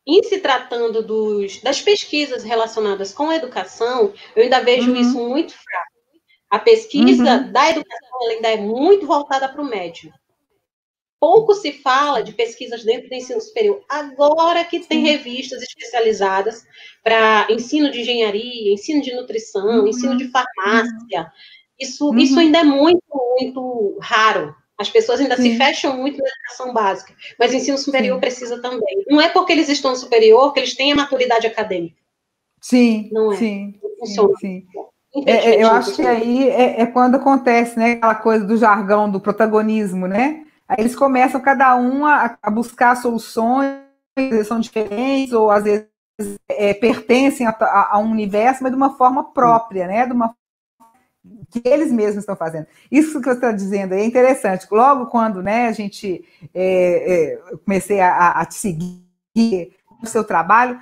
em se tratando das pesquisas relacionadas com a educação, eu ainda vejo isso muito fraco. A pesquisa da educação ela ainda é muito voltada para o médio. Pouco se fala de pesquisas dentro do ensino superior. Agora que tem revistas especializadas para ensino de engenharia, ensino de nutrição, ensino de farmácia. Isso ainda é muito, muito raro. As pessoas ainda se fecham muito na educação básica. Mas o ensino superior precisa também. Não é porque eles estão superior que eles têm a maturidade acadêmica. Não é. Não funciona. Eu acho que aí é quando acontece, né, aquela coisa do jargão, do protagonismo, né? Aí eles começam cada um a buscar soluções, são diferentes, ou às vezes pertencem a um universo, mas de uma forma própria, né? De uma que eles mesmos estão fazendo. Isso que você está dizendo aí é interessante. Logo quando, né, a gente eu comecei a te seguir no seu trabalho,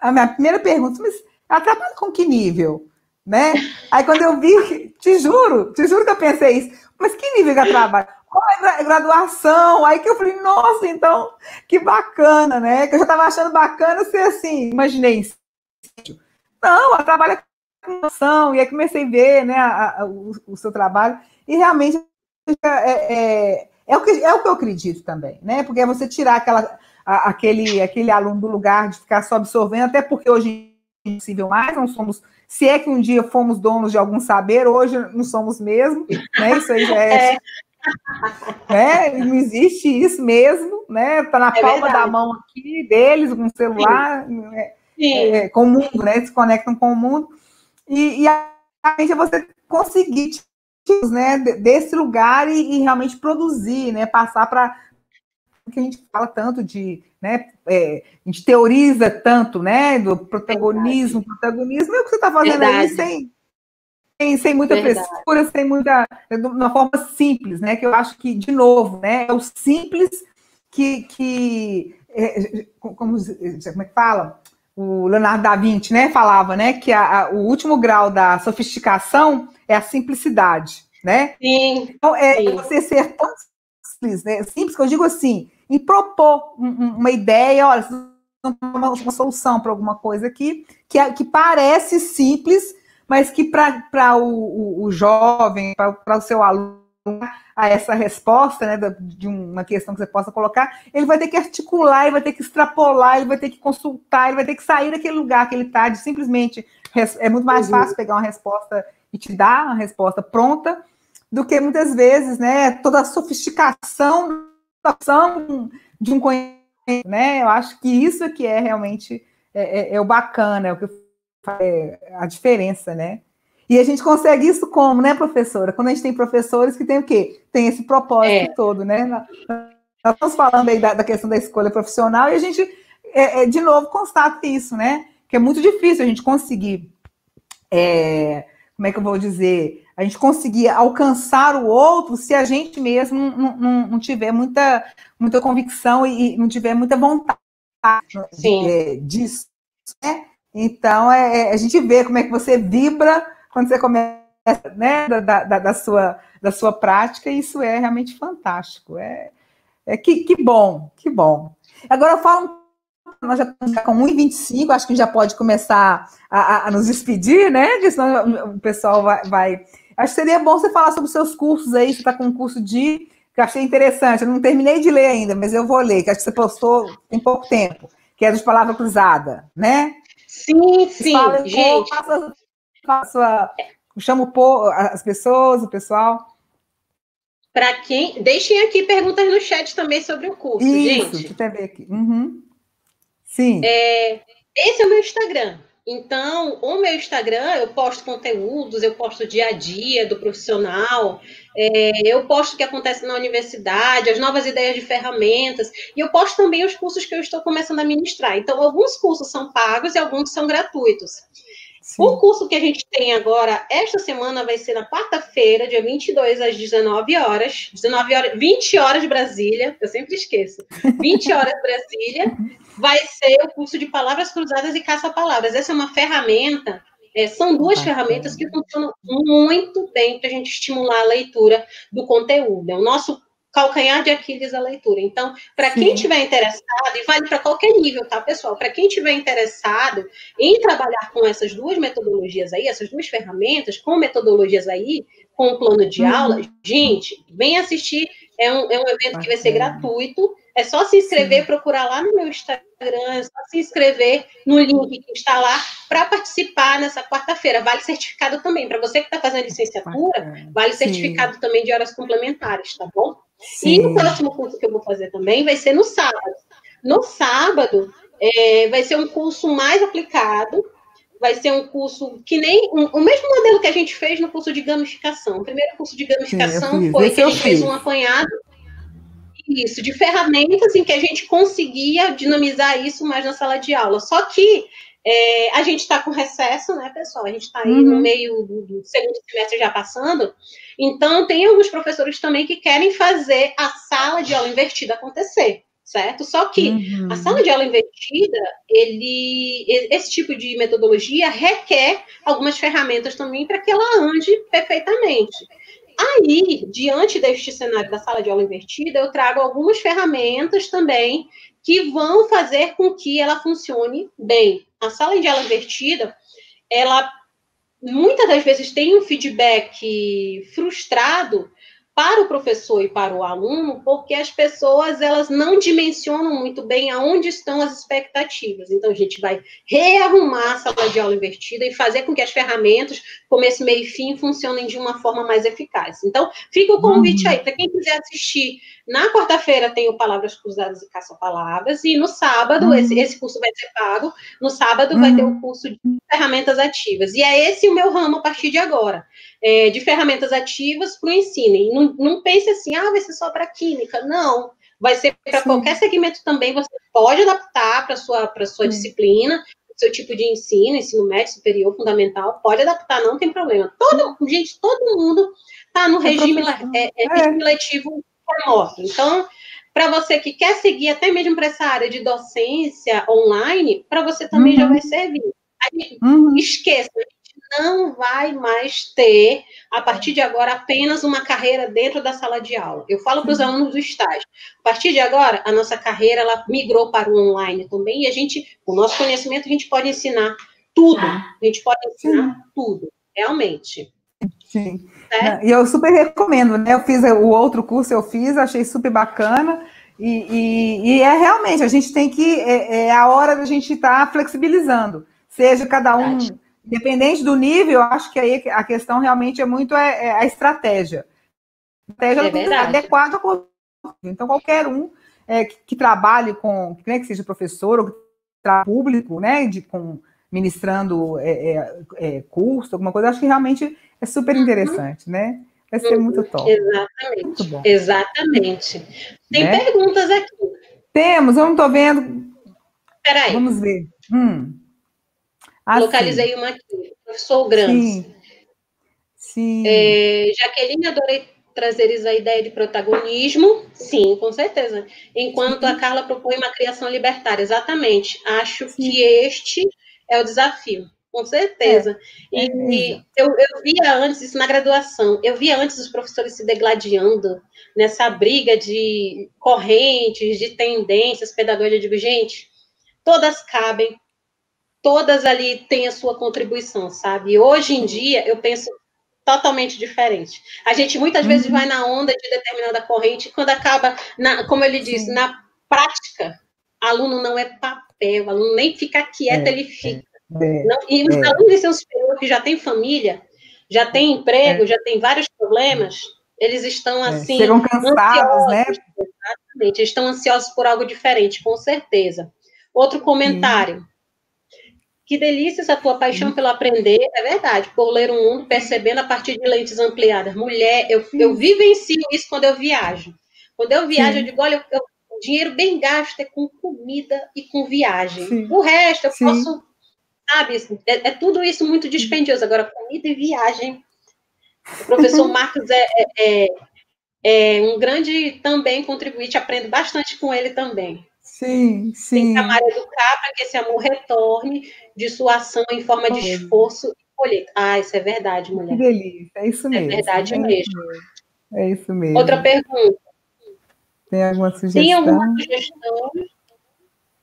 a minha primeira pergunta, mas ela trabalha com que nível? Né? Aí quando eu vi, te juro que eu pensei isso, mas que nível que ela trabalha? Olha, graduação, aí que eu falei, nossa, então, que bacana, né? Que eu já estava achando bacana ser assim, imaginei. Não, ela trabalha com graduação, e aí comecei a ver, né, o seu trabalho, e realmente é o que eu acredito também, né? Porque é você tirar aquele aluno do lugar de ficar só absorvendo, até porque hoje não é possível mais, não somos. Se é que um dia fomos donos de algum saber, hoje não somos mesmo, né? Isso aí já né? Não existe isso mesmo, né? Está na palma da mão aqui deles, com o celular, com o mundo, né? Se conectam com o mundo. E a gente é você conseguir, né, desse lugar e realmente produzir, né? Passar para que a gente fala tanto de, né, a gente teoriza tanto, né, do protagonismo, protagonismo, é o que você está fazendo aí sem muita frescura, sem muita, de uma forma simples, né, que eu acho que, de novo, né, é o simples como é que fala? O Leonardo da Vinci, né, falava, né, que o último grau da sofisticação é a simplicidade, né? Então, você ser tão simples, né? Simples, que eu digo assim, em propor uma ideia, olha, uma solução para alguma coisa aqui, que parece simples, mas que para o jovem, para o seu aluno, a essa resposta, né, de uma questão que você possa colocar, ele vai ter que articular, ele vai ter que extrapolar, ele vai ter que consultar, ele vai ter que sair daquele lugar que ele está, de simplesmente, é muito mais fácil pegar uma resposta e te dar uma resposta pronta, do que muitas vezes, né, toda a sofisticação de um conhecimento, né? Eu acho que isso que é realmente o bacana, é o que a diferença, né? E a gente consegue isso como, né, professora? Quando a gente tem professores que tem o quê? Tem esse propósito todo, né? Nós estamos falando aí da questão da escolha profissional e a gente, de novo, constata isso, né? Que é muito difícil a gente conseguir como é que eu vou dizer, a gente conseguir alcançar o outro se a gente mesmo não tiver muita convicção e não tiver muita vontade disso, né? Então, a gente vê como é que você vibra quando você começa, né, da sua prática, e isso é realmente fantástico. Que bom, que bom. Agora eu falo, nós já estamos com 1h25, acho que já pode começar a nos despedir, né? Porque senão o pessoal vai. Acho que seria bom você falar sobre os seus cursos aí, você está com um curso que eu achei interessante, eu não terminei de ler ainda, mas eu vou ler, que acho que você postou tem pouco tempo, que é de Palavra Cruzada, né? Sim, gente. Chamo as pessoas, o pessoal. Para quem. Deixem aqui perguntas no chat também sobre o curso, gente. Deixa eu ver aqui. Uhum. Sim. Esse é o meu Instagram. Então, o meu Instagram, eu posto conteúdos, eu posto o dia a dia do profissional, eu posto o que acontece na universidade, as novas ideias de ferramentas, e eu posto também os cursos que eu estou começando a ministrar. Então, alguns cursos são pagos e alguns são gratuitos. Sim. O curso que a gente tem agora, esta semana, vai ser na quarta-feira, dia 22, às 19 horas. 20 horas de Brasília, eu sempre esqueço. 20 horas de Brasília, vai ser o curso de Palavras Cruzadas e Caça-Palavras. Essa é uma ferramenta, são duas ferramentas que funcionam muito bem para a gente estimular a leitura do conteúdo. É o nosso calcanhar de Aquiles a leitura. Então, para quem estiver interessado, e vale para qualquer nível, tá, pessoal? Para quem estiver interessado em trabalhar com essas duas metodologias aí, essas duas ferramentas, com metodologias aí, com o plano de aula, gente, vem assistir. É um evento que vai ser gratuito. É só se inscrever, procurar lá no meu Instagram, é só se inscrever no link que está lá para participar nessa quarta-feira. Vale certificado também. Para você que está fazendo licenciatura, vale certificado também de horas complementares, tá bom? Sim. E o próximo curso que eu vou fazer também vai ser no sábado. No sábado, vai ser um curso mais aplicado, vai ser um curso que nem o mesmo modelo que a gente fez no curso de gamificação. O primeiro curso de gamificação foi que a gente fez um apanhado de ferramentas em que a gente conseguia dinamizar isso mais na sala de aula. Só que a gente está com recesso, né, pessoal? A gente está aí no meio do segundo semestre já passando. Então, tem alguns professores também que querem fazer a sala de aula invertida acontecer, certo? Só que a sala de aula invertida, esse tipo de metodologia requer algumas ferramentas também para que ela ande perfeitamente. Aí, diante deste cenário da sala de aula invertida, eu trago algumas ferramentas também que vão fazer com que ela funcione bem. A sala de aula invertida, ela muitas das vezes tem um feedback frustrado para o professor e para o aluno, porque as pessoas, elas não dimensionam muito bem aonde estão as expectativas. Então, a gente vai rearrumar a sala de aula invertida e fazer com que as ferramentas, começo, meio e fim, funcionem de uma forma mais eficaz. Então, fica o convite aí, para quem quiser assistir. Na quarta-feira tem o Palavras Cruzadas e Caça-Palavras, e no sábado, esse curso vai ser pago, no sábado vai ter o curso de ferramentas ativas. E é esse o meu ramo a partir de agora. De ferramentas ativas para o ensino. E não pense assim, vai ser só para química. Não, vai ser para qualquer segmento também. Você pode adaptar para a sua disciplina, seu tipo de ensino médio, superior, fundamental. Pode adaptar, não tem problema. Todo mundo está no regime letivo remoto. Então, para você que quer seguir até mesmo para essa área de docência online, para você também já vai servir. Aí, esqueça, a gente não vai mais ter, a partir de agora, apenas uma carreira dentro da sala de aula. Eu falo para os alunos do estágio, a partir de agora, a nossa carreira, ela migrou para o online também, e a gente, com o nosso conhecimento, a gente pode ensinar tudo. A gente pode ensinar tudo, realmente. Sim. E eu super recomendo, né? Eu fiz o outro curso, achei super bacana. E realmente, a gente tem que. É a hora da gente estar flexibilizando. Seja cada um, independente do nível, eu acho que aí a questão realmente é muito a estratégia. A estratégia adequada ao curso. Então, qualquer um que trabalhe com, que seja professor ou que trabalhe público, né? Ministrando curso, alguma coisa, acho que realmente é super interessante, né? Vai ser muito top. Exatamente. Muito bom. Exatamente. Tem perguntas aqui. Temos, eu não estou vendo. Peraí. Vamos ver. Localizei uma aqui. Professor Grams. Jaqueline, adorei trazeres a ideia de protagonismo. Sim, com certeza. Enquanto a Carla propõe uma criação libertária. Exatamente. Acho que este é o desafio. Com certeza. E eu via antes, isso na graduação, eu via antes os professores se degladiando nessa briga de correntes, de tendências pedagógicas. Eu digo, gente, todas cabem, todas ali têm a sua contribuição, sabe? E hoje em dia, eu penso totalmente diferente. A gente muitas vezes vai na onda de determinada corrente, quando acaba, como ele disse, na prática, aluno não é papel, aluno nem fica quieto, ele fica. Não, e os alunos de ensino superior que já têm família, já têm emprego, já têm vários problemas, eles estão assim... Chegam cansados, né? Exatamente, estão ansiosos por algo diferente, com certeza. Outro comentário. Que delícia essa tua paixão pelo aprender, é verdade, por ler o mundo, percebendo a partir de lentes ampliadas. Mulher, eu vivencio isso quando eu viajo. Quando eu viajo, eu digo, olha, o dinheiro bem gasto é com comida e com viagem. O resto eu posso, sabe, é tudo isso muito dispendioso. Agora, comida e viagem. O professor Marcos é um grande também contribuinte, aprendo bastante com ele também. Sim. Tem que amar e educar para que esse amor retorne de sua ação em forma de esforço e colheita. Isso é verdade, mulher. Que delícia, é isso mesmo. É verdade mesmo. É isso mesmo. Outra pergunta. Tem alguma sugestão? Tem alguma sugestão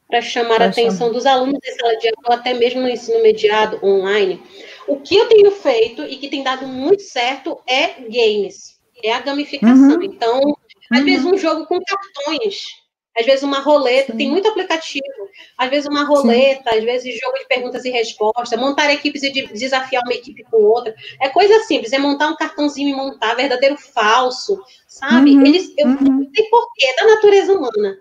para chamar a atenção dos alunos de sala de aula, ou até mesmo no ensino mediado online? O que eu tenho feito e que tem dado muito certo é games, é a gamificação. Então, às vezes um jogo com cartões, às vezes uma roleta, tem muito aplicativo, às vezes uma roleta, às vezes jogo de perguntas e respostas, montar equipes e desafiar uma equipe com outra. É coisa simples, é montar um cartãozinho e montar verdadeiro falso, sabe? Eu não sei porquê, da natureza humana.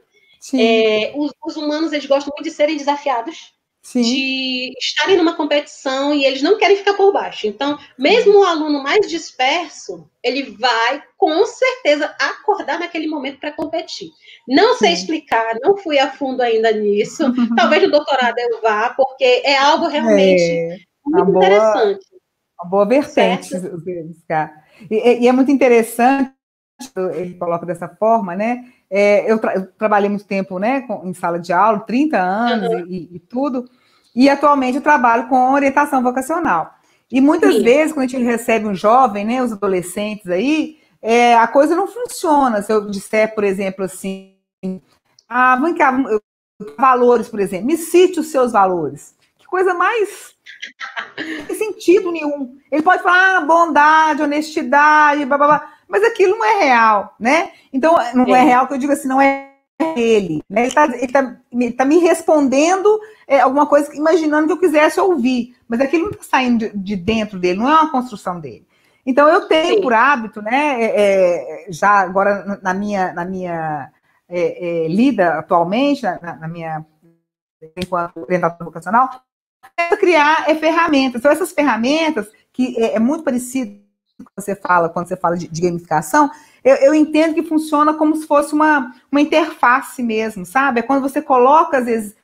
Os humanos, eles gostam muito de serem desafiados, de estarem numa competição e eles não querem ficar por baixo. Então, mesmo o aluno mais disperso, ele vai, com certeza, acordar naquele momento para competir. Não sei explicar, não fui a fundo ainda nisso. Talvez no doutorado eu vá, porque é algo realmente muito interessante. Uma boa vertente, e é muito interessante, ele coloca dessa forma, né? Eu trabalhei muito tempo, né, em sala de aula, 30 anos e tudo, e atualmente eu trabalho com orientação vocacional. E muitas vezes, quando a gente recebe um jovem, né, os adolescentes aí, a coisa não funciona. Se eu disser, por exemplo, assim, vem cá, valores, por exemplo, me cite os seus valores. Que coisa mais... Não tem sentido nenhum. Ele pode falar bondade, honestidade, blá, blá, blá, mas aquilo não é real, né? Então, não é real que eu digo assim, não é ele, né? Ele tá me respondendo alguma coisa, imaginando que eu quisesse ouvir, mas aquilo não está saindo de dentro dele, não é uma construção dele. Então, eu tenho por hábito, né, já agora na minha lida atualmente, na minha, enquanto orientador vocacional, criar ferramentas. Então, essas ferramentas, que é muito parecido quando você fala de gamificação, eu entendo que funciona como se fosse uma interface mesmo, sabe? É quando você coloca, às vezes,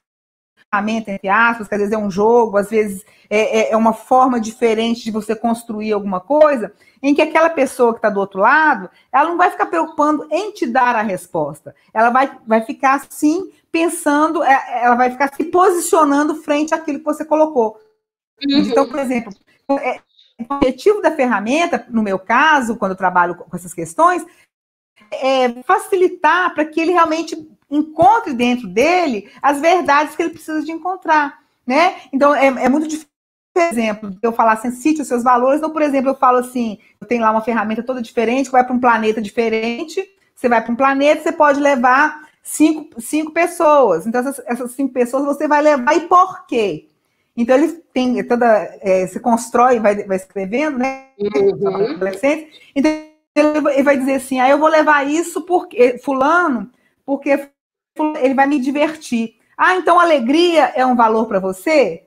ferramenta, entre aspas, que às vezes é um jogo, às vezes é uma forma diferente de você construir alguma coisa, em que aquela pessoa que está do outro lado, ela não vai ficar preocupando em te dar a resposta. Ela vai ficar, assim, pensando, ela vai ficar se posicionando frente àquilo que você colocou. Então, por exemplo, o objetivo da ferramenta, no meu caso, quando eu trabalho com essas questões, é facilitar para que ele realmente encontre dentro dele as verdades que ele precisa de encontrar, né? Então, é muito difícil, por exemplo, eu falar assim, cite os seus valores. Então, por exemplo, eu falo assim, eu tenho lá uma ferramenta toda diferente, que vai para um planeta diferente, você vai para um planeta, você pode levar cinco pessoas. Então, essas 5 pessoas você vai levar, e por quê? Então, ele tem você constrói, vai escrevendo, né? Então, ele vai dizer assim, eu vou levar isso porque fulano, porque ele vai me divertir. Então alegria é um valor para você?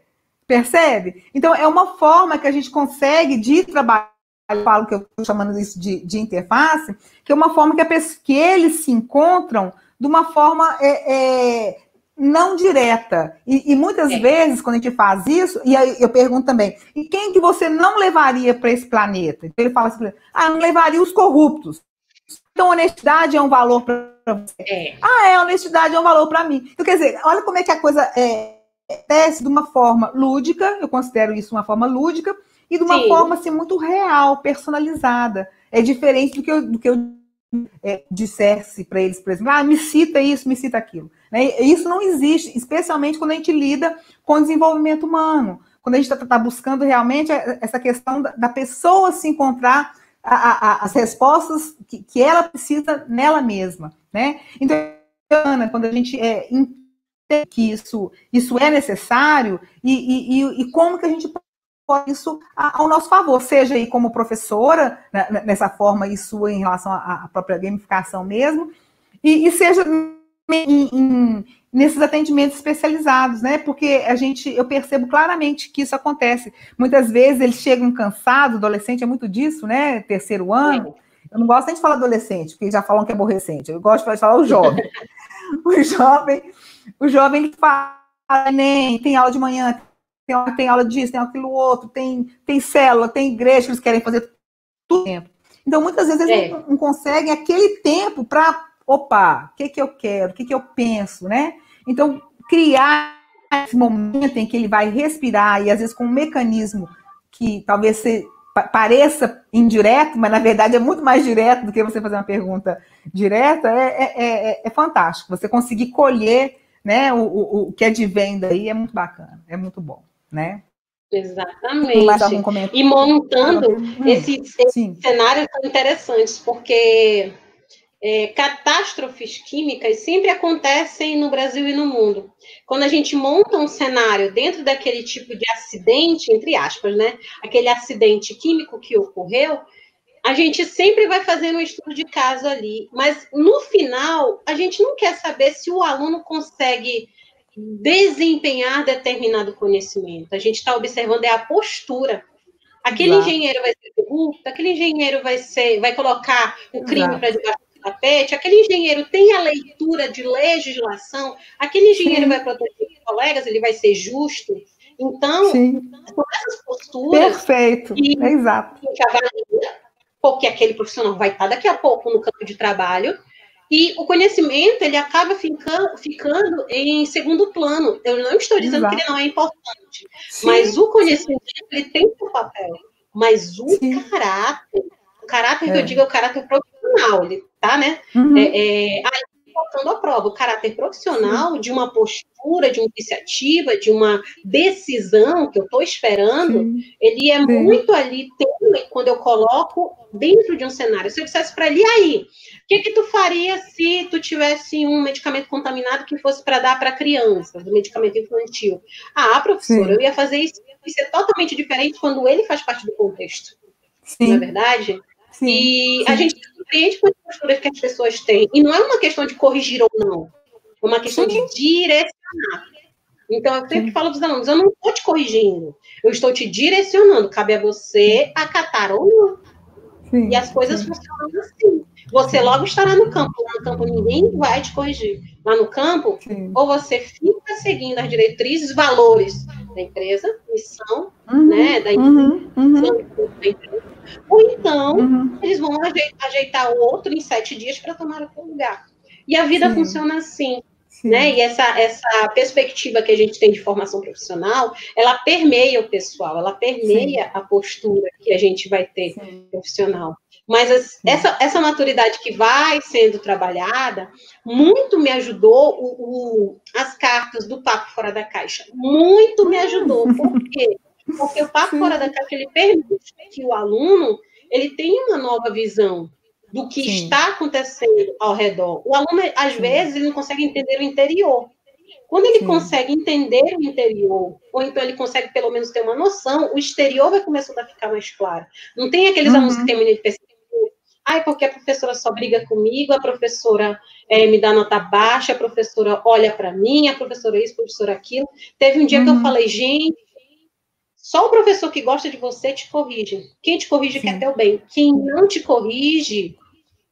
Percebe? Então, é uma forma que a gente consegue de trabalhar, eu falo que eu estou chamando isso de interface, que é uma forma que eles se encontram de uma forma não direta. E muitas vezes, quando a gente faz isso, e aí eu pergunto também, e quem que você não levaria para esse planeta? Então ele fala assim, não levaria os corruptos. Então, honestidade é um valor para você. Honestidade é um valor para mim. Então, quer dizer, olha como é que a coisa acontece de uma forma lúdica, eu considero isso uma forma lúdica, e de uma forma assim, muito real, personalizada. É diferente do que eu dissesse para eles, por exemplo, me cita isso, me cita aquilo. Né? Isso não existe, especialmente quando a gente lida com o desenvolvimento humano, quando a gente está buscando realmente essa questão da pessoa se encontrar as respostas que ela precisa nela mesma. Né? Então, Ana, quando a gente entende que isso é necessário e como que a gente pode isso ao nosso favor, seja aí como professora, nessa forma isso em relação à própria gamificação mesmo, e seja nesses atendimentos especializados, né? Porque eu percebo claramente que isso acontece. Muitas vezes eles chegam cansados, adolescente é muito disso, né? Terceiro ano. Eu não gosto nem de falar adolescente, porque já falam que é aborrecente. Eu gosto de falar o jovem. O jovem ele fala, nem tem aula de manhã, tem aula disso, tem aquilo outro, tem célula, tem igreja que eles querem fazer tudo tempo. Então, muitas vezes eles não conseguem aquele tempo para, o que eu quero, o que eu penso, né? Então, criar esse momento em que ele vai respirar e, às vezes, com um mecanismo que talvez pareça indireto, mas, na verdade, é muito mais direto do que você fazer uma pergunta direta, é fantástico. Você conseguir colher, né, o que advém daí é muito bacana, é muito bom, né? Exatamente. E montando esses cenários tão interessantes, porque catástrofes químicas sempre acontecem no Brasil e no mundo. Quando a gente monta um cenário dentro daquele tipo de acidente, entre aspas, né? Aquele acidente químico que ocorreu, a gente sempre vai fazendo um estudo de caso ali, mas no final a gente não quer saber se o aluno consegue desempenhar determinado conhecimento. A gente está observando a postura. Aquele engenheiro vai ser corrupto, aquele engenheiro vai colocar o crime para debaixo do tapete, aquele engenheiro tem a leitura de legislação, aquele engenheiro vai proteger os colegas, ele vai ser justo. Então, com essas posturas... Perfeito, exato. Porque aquele profissional vai estar daqui a pouco no campo de trabalho, e o conhecimento, ele acaba ficando em segundo plano. Eu não estou dizendo que ele não é importante, mas o conhecimento, ele tem seu papel. Mas o caráter que eu digo é o caráter profissional, ele tá, né? Faltando a prova, o caráter profissional de uma postura, de uma iniciativa, de uma decisão que eu estou esperando, ele é muito ali tênue quando eu coloco dentro de um cenário. Se eu dissesse para ele, e aí, o que tu faria se tu tivesse um medicamento contaminado que fosse para dar para crianças, um medicamento infantil? Professora, eu ia fazer isso ser totalmente diferente quando ele faz parte do contexto. Não é verdade? A gente compreende com as posturas que as pessoas têm. E não é uma questão de corrigir ou não. É uma questão de direcionar. Então, eu sempre falo para os alunos, eu não estou te corrigindo. Eu estou te direcionando. Cabe a você acatar ou não. E as coisas funcionam assim. Você logo estará no campo. Lá no campo ninguém vai te corrigir. Lá no campo, ou você fica seguindo as diretrizes, valores da empresa, missão, né, da empresa, ou então eles vão ajeitar o outro em 7 dias para tomar o seu lugar. E a vida funciona assim. Né? E essa perspectiva que a gente tem de formação profissional, ela permeia o pessoal, ela permeia a postura que a gente vai ter profissional. Mas essa maturidade que vai sendo trabalhada, muito me ajudou as cartas do Papo Fora da Caixa. Muito me ajudou. Por quê? Porque o Papo Fora da Caixa, ele permite que o aluno ele tenha uma nova visão do que está acontecendo ao redor. O aluno, às vezes, ele não consegue entender o interior. Quando ele consegue entender o interior, ou então ele consegue, pelo menos, ter uma noção, o exterior vai começando a ficar mais claro. Não tem aqueles alunos que têm mania de perceber, porque a professora só briga comigo, a professora me dá nota baixa, a professora olha para mim, a professora isso, a professora aquilo. Teve um dia que eu falei, gente, só o professor que gosta de você te corrige. Quem te corrige quer teu bem. Quem não te corrige,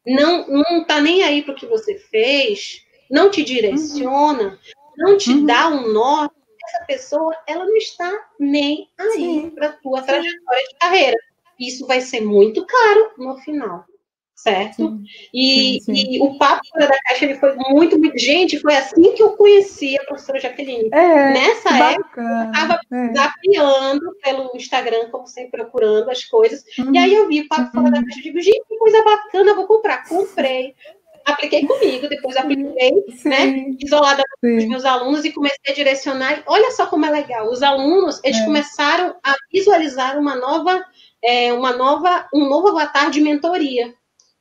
não tá nem aí para o que você fez, não te direciona, não te dá um norte, essa pessoa, ela não está nem aí para a tua trajetória de carreira. Isso vai ser muito caro no final, certo? E o Papo Fora da Caixa, ele foi muito... Gente, foi assim que eu conheci a professora Jaqueline. Nessa época, eu estava zapeando pelo Instagram, como sempre, procurando as coisas. E aí eu vi o Papo Fora da Caixa, eu digo, gente, que coisa bacana, vou comprar. Comprei. Apliquei comigo, depois apliquei, né, isolada dos meus alunos e comecei a direcionar. Olha só como é legal. Os alunos, eles começaram a visualizar um novo avatar de mentoria.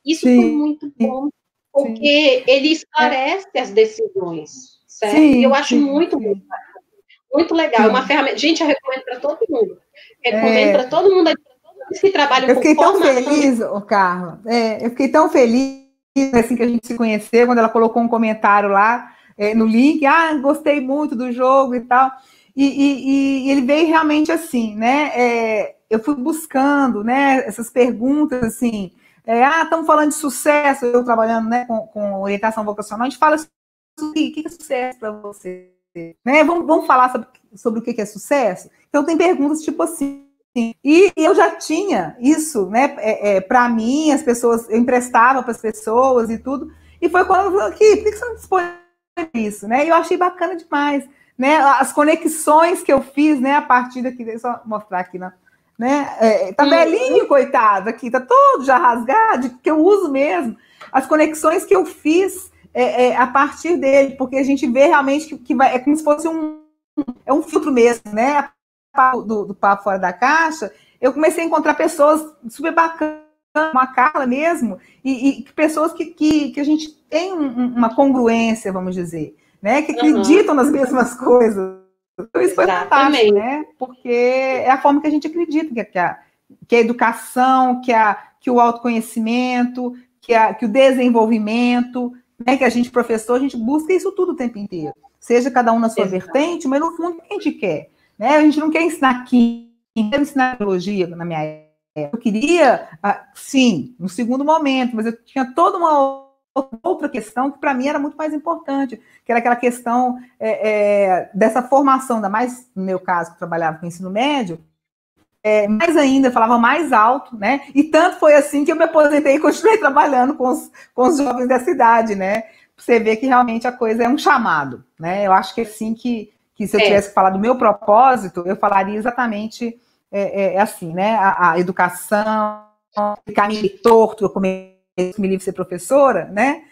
Isso foi muito bom, porque ele esclarece as decisões, certo? E eu acho muito legal. É uma ferramenta. Gente, eu recomendo para todo mundo. Recomendo para todo mundo que trabalham com formação. Eu fiquei tão feliz, Carla. Eu fiquei tão feliz assim que a gente se conheceu, quando ela colocou um comentário lá no link, gostei muito do jogo e tal, e ele veio realmente assim, né, eu fui buscando, né, essas perguntas, assim, estamos falando de sucesso, eu trabalhando, né, com orientação vocacional, a gente fala sobre o que é sucesso para você, né, vamos falar sobre o que é sucesso? Então tem perguntas tipo assim, e eu já tinha isso, né, para mim, as pessoas, eu emprestava para as pessoas e tudo, e foi quando eu falei, por que você não dispõe isso, né, e eu achei bacana demais, né, as conexões que eu fiz, né, a partir daqui, deixa eu só mostrar aqui, né, tá velhinho, coitado, aqui, tá todo já rasgado, que eu uso mesmo, as conexões que eu fiz a partir dele, porque a gente vê realmente que é como se fosse um filtro mesmo, né, do Papo Fora da Caixa, eu comecei a encontrar pessoas super bacanas, como a Carla mesmo, e pessoas que a gente tem uma congruência, vamos dizer, né? Que acreditam nas mesmas coisas. Então, isso foi fantástico, né? Porque é a forma que a gente acredita que a educação, que o autoconhecimento, que o desenvolvimento, né? Que a gente, professor, a gente busca isso tudo o tempo inteiro. Seja cada um na sua vertente, mas no fundo, o que a gente quer? Né? A gente não quer ensinar química, ensinar biologia na minha época. Eu queria, sim, no segundo momento, mas eu tinha toda uma outra questão que para mim era muito mais importante, que era aquela questão dessa formação, ainda mais no meu caso, que eu trabalhava com ensino médio, mais ainda, eu falava mais alto, né? E tanto foi assim que eu me aposentei e continuei trabalhando com os jovens da cidade, né? Você vê que realmente a coisa é um chamado, né? Eu acho que assim que se eu tivesse que falar do meu propósito, eu falaria exatamente assim, né? A educação, o caminho torto, eu comecei me livre ser professora, né?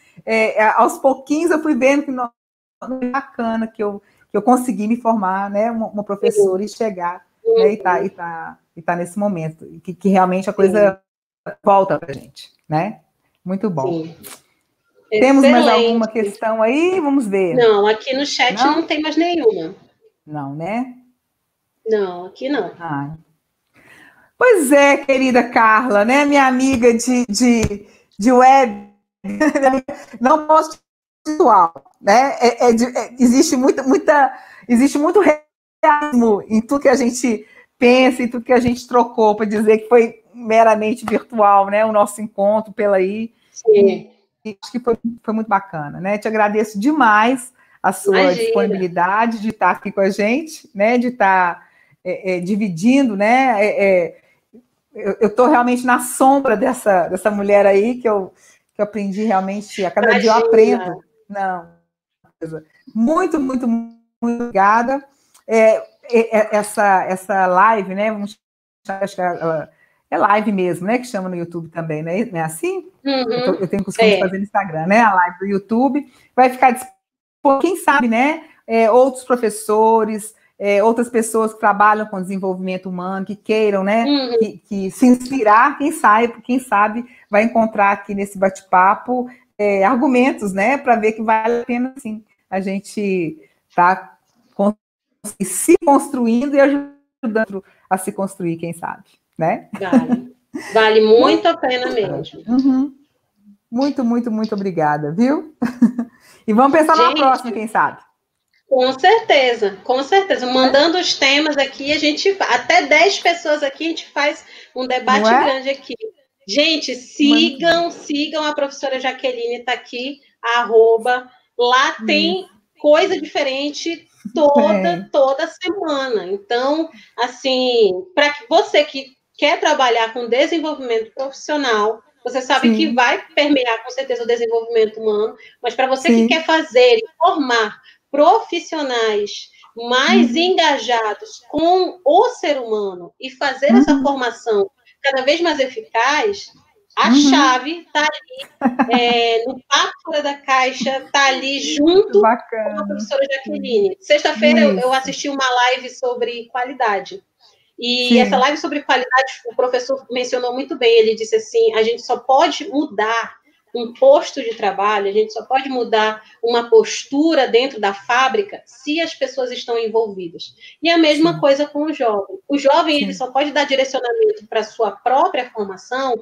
Aos pouquinhos eu fui vendo que não é bacana que eu consegui me formar, né? Uma professora e chegar, né? E tá nesse momento, que realmente a coisa volta pra gente, né? Muito bom. Sim. Temos mais alguma questão aí? Vamos ver. Não, aqui no chat não tem mais nenhuma. Não, né? Não, aqui não. Pois é, querida Carla, né? Minha amiga de web, não posso virtual, né? Existe muito realismo em tudo que a gente pensa, em tudo que a gente trocou para dizer que foi meramente virtual, né? O nosso encontro pela aí. Sim. E acho que foi muito bacana, né? Te agradeço demais a sua disponibilidade de estar aqui com a gente, né? De estar dividindo, né? Eu estou realmente na sombra dessa mulher aí que eu aprendi realmente, a cada dia eu aprendo. Não, muito, muito, muito obrigada. Essa live, né? Acho que é live mesmo, né? Que chama no YouTube também, né? Não é assim? Eu tenho costume de fazer no Instagram, né? A live do YouTube vai ficar disponível, quem sabe, né? Outros professores, outras pessoas que trabalham com desenvolvimento humano, que queiram, né? Que se inspirar, quem sabe vai encontrar aqui nesse bate-papo argumentos, né? Para ver que vale a pena, sim, a gente tá se construindo e ajudando a se construir, quem sabe, né? Vale muito a pena mesmo. Muito, muito, muito obrigada, viu? E vamos pensar na próxima, quem sabe? Com certeza, com certeza. Mandando os temas aqui, a gente, até 10 pessoas aqui, a gente faz um debate grande aqui. Gente, sigam a professora Jaqueline, está aqui, @, lá tem coisa diferente toda semana. Então, assim, para você que quer trabalhar com desenvolvimento profissional, você sabe Sim. que vai permear com certeza o desenvolvimento humano, mas para você Sim. que quer fazer e formar profissionais mais engajados com o ser humano e fazer essa formação cada vez mais eficaz, a chave está ali, no Papo Fora da Caixa, está ali junto com a professora Jaqueline. Sexta-feira eu assisti uma live sobre qualidade. E Sim. essa live sobre qualidade, o professor mencionou muito bem, ele disse assim, a gente só pode mudar um posto de trabalho, a gente só pode mudar uma postura dentro da fábrica se as pessoas estão envolvidas. E a mesma Sim. coisa com o jovem. O jovem ele só pode dar direcionamento para a sua própria formação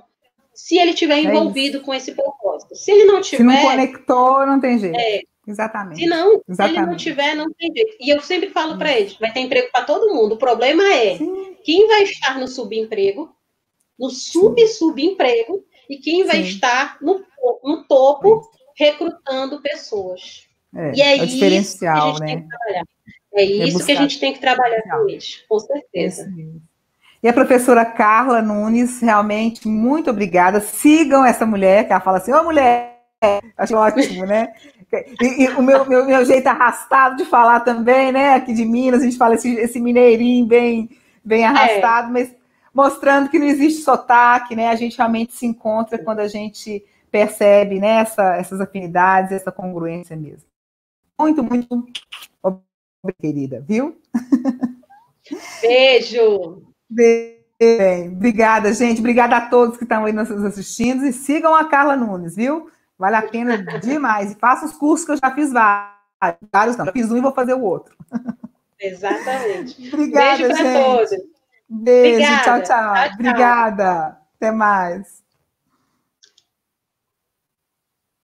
se ele estiver envolvido com esse propósito. Se ele não tiver... Se não conectou, não tem jeito. Exatamente. Se não, Exatamente. Se ele não tiver, não tem jeito. E eu sempre falo para eles, vai ter emprego para todo mundo. O problema é quem vai estar no subemprego, no subemprego, e quem vai estar no topo recrutando pessoas. E é isso que a gente tem que trabalhar. É isso que a gente tem que trabalhar com eles, com certeza. E a professora Carla Nunes, realmente, muito obrigada. Sigam essa mulher, que ela fala assim, ô mulher, acho ótimo, né? E o meu jeito arrastado de falar também, né? Aqui de Minas, a gente fala esse mineirinho bem arrastado, mas mostrando que não existe sotaque, né? A gente realmente se encontra quando a gente percebe, né, essas afinidades, essa congruência mesmo. Muito, muito obrigada, querida, viu? Beijo! Bem, obrigada, gente. Obrigada a todos que estão aí nos assistindo. E sigam a Carla Nunes, viu? Vale a pena demais. E faça os cursos que eu já fiz vários não. Eu fiz um e vou fazer o outro. Exatamente. Obrigada, Beijo para todos. todos. Beijo, Obrigada. Tchau. Obrigada. Até mais.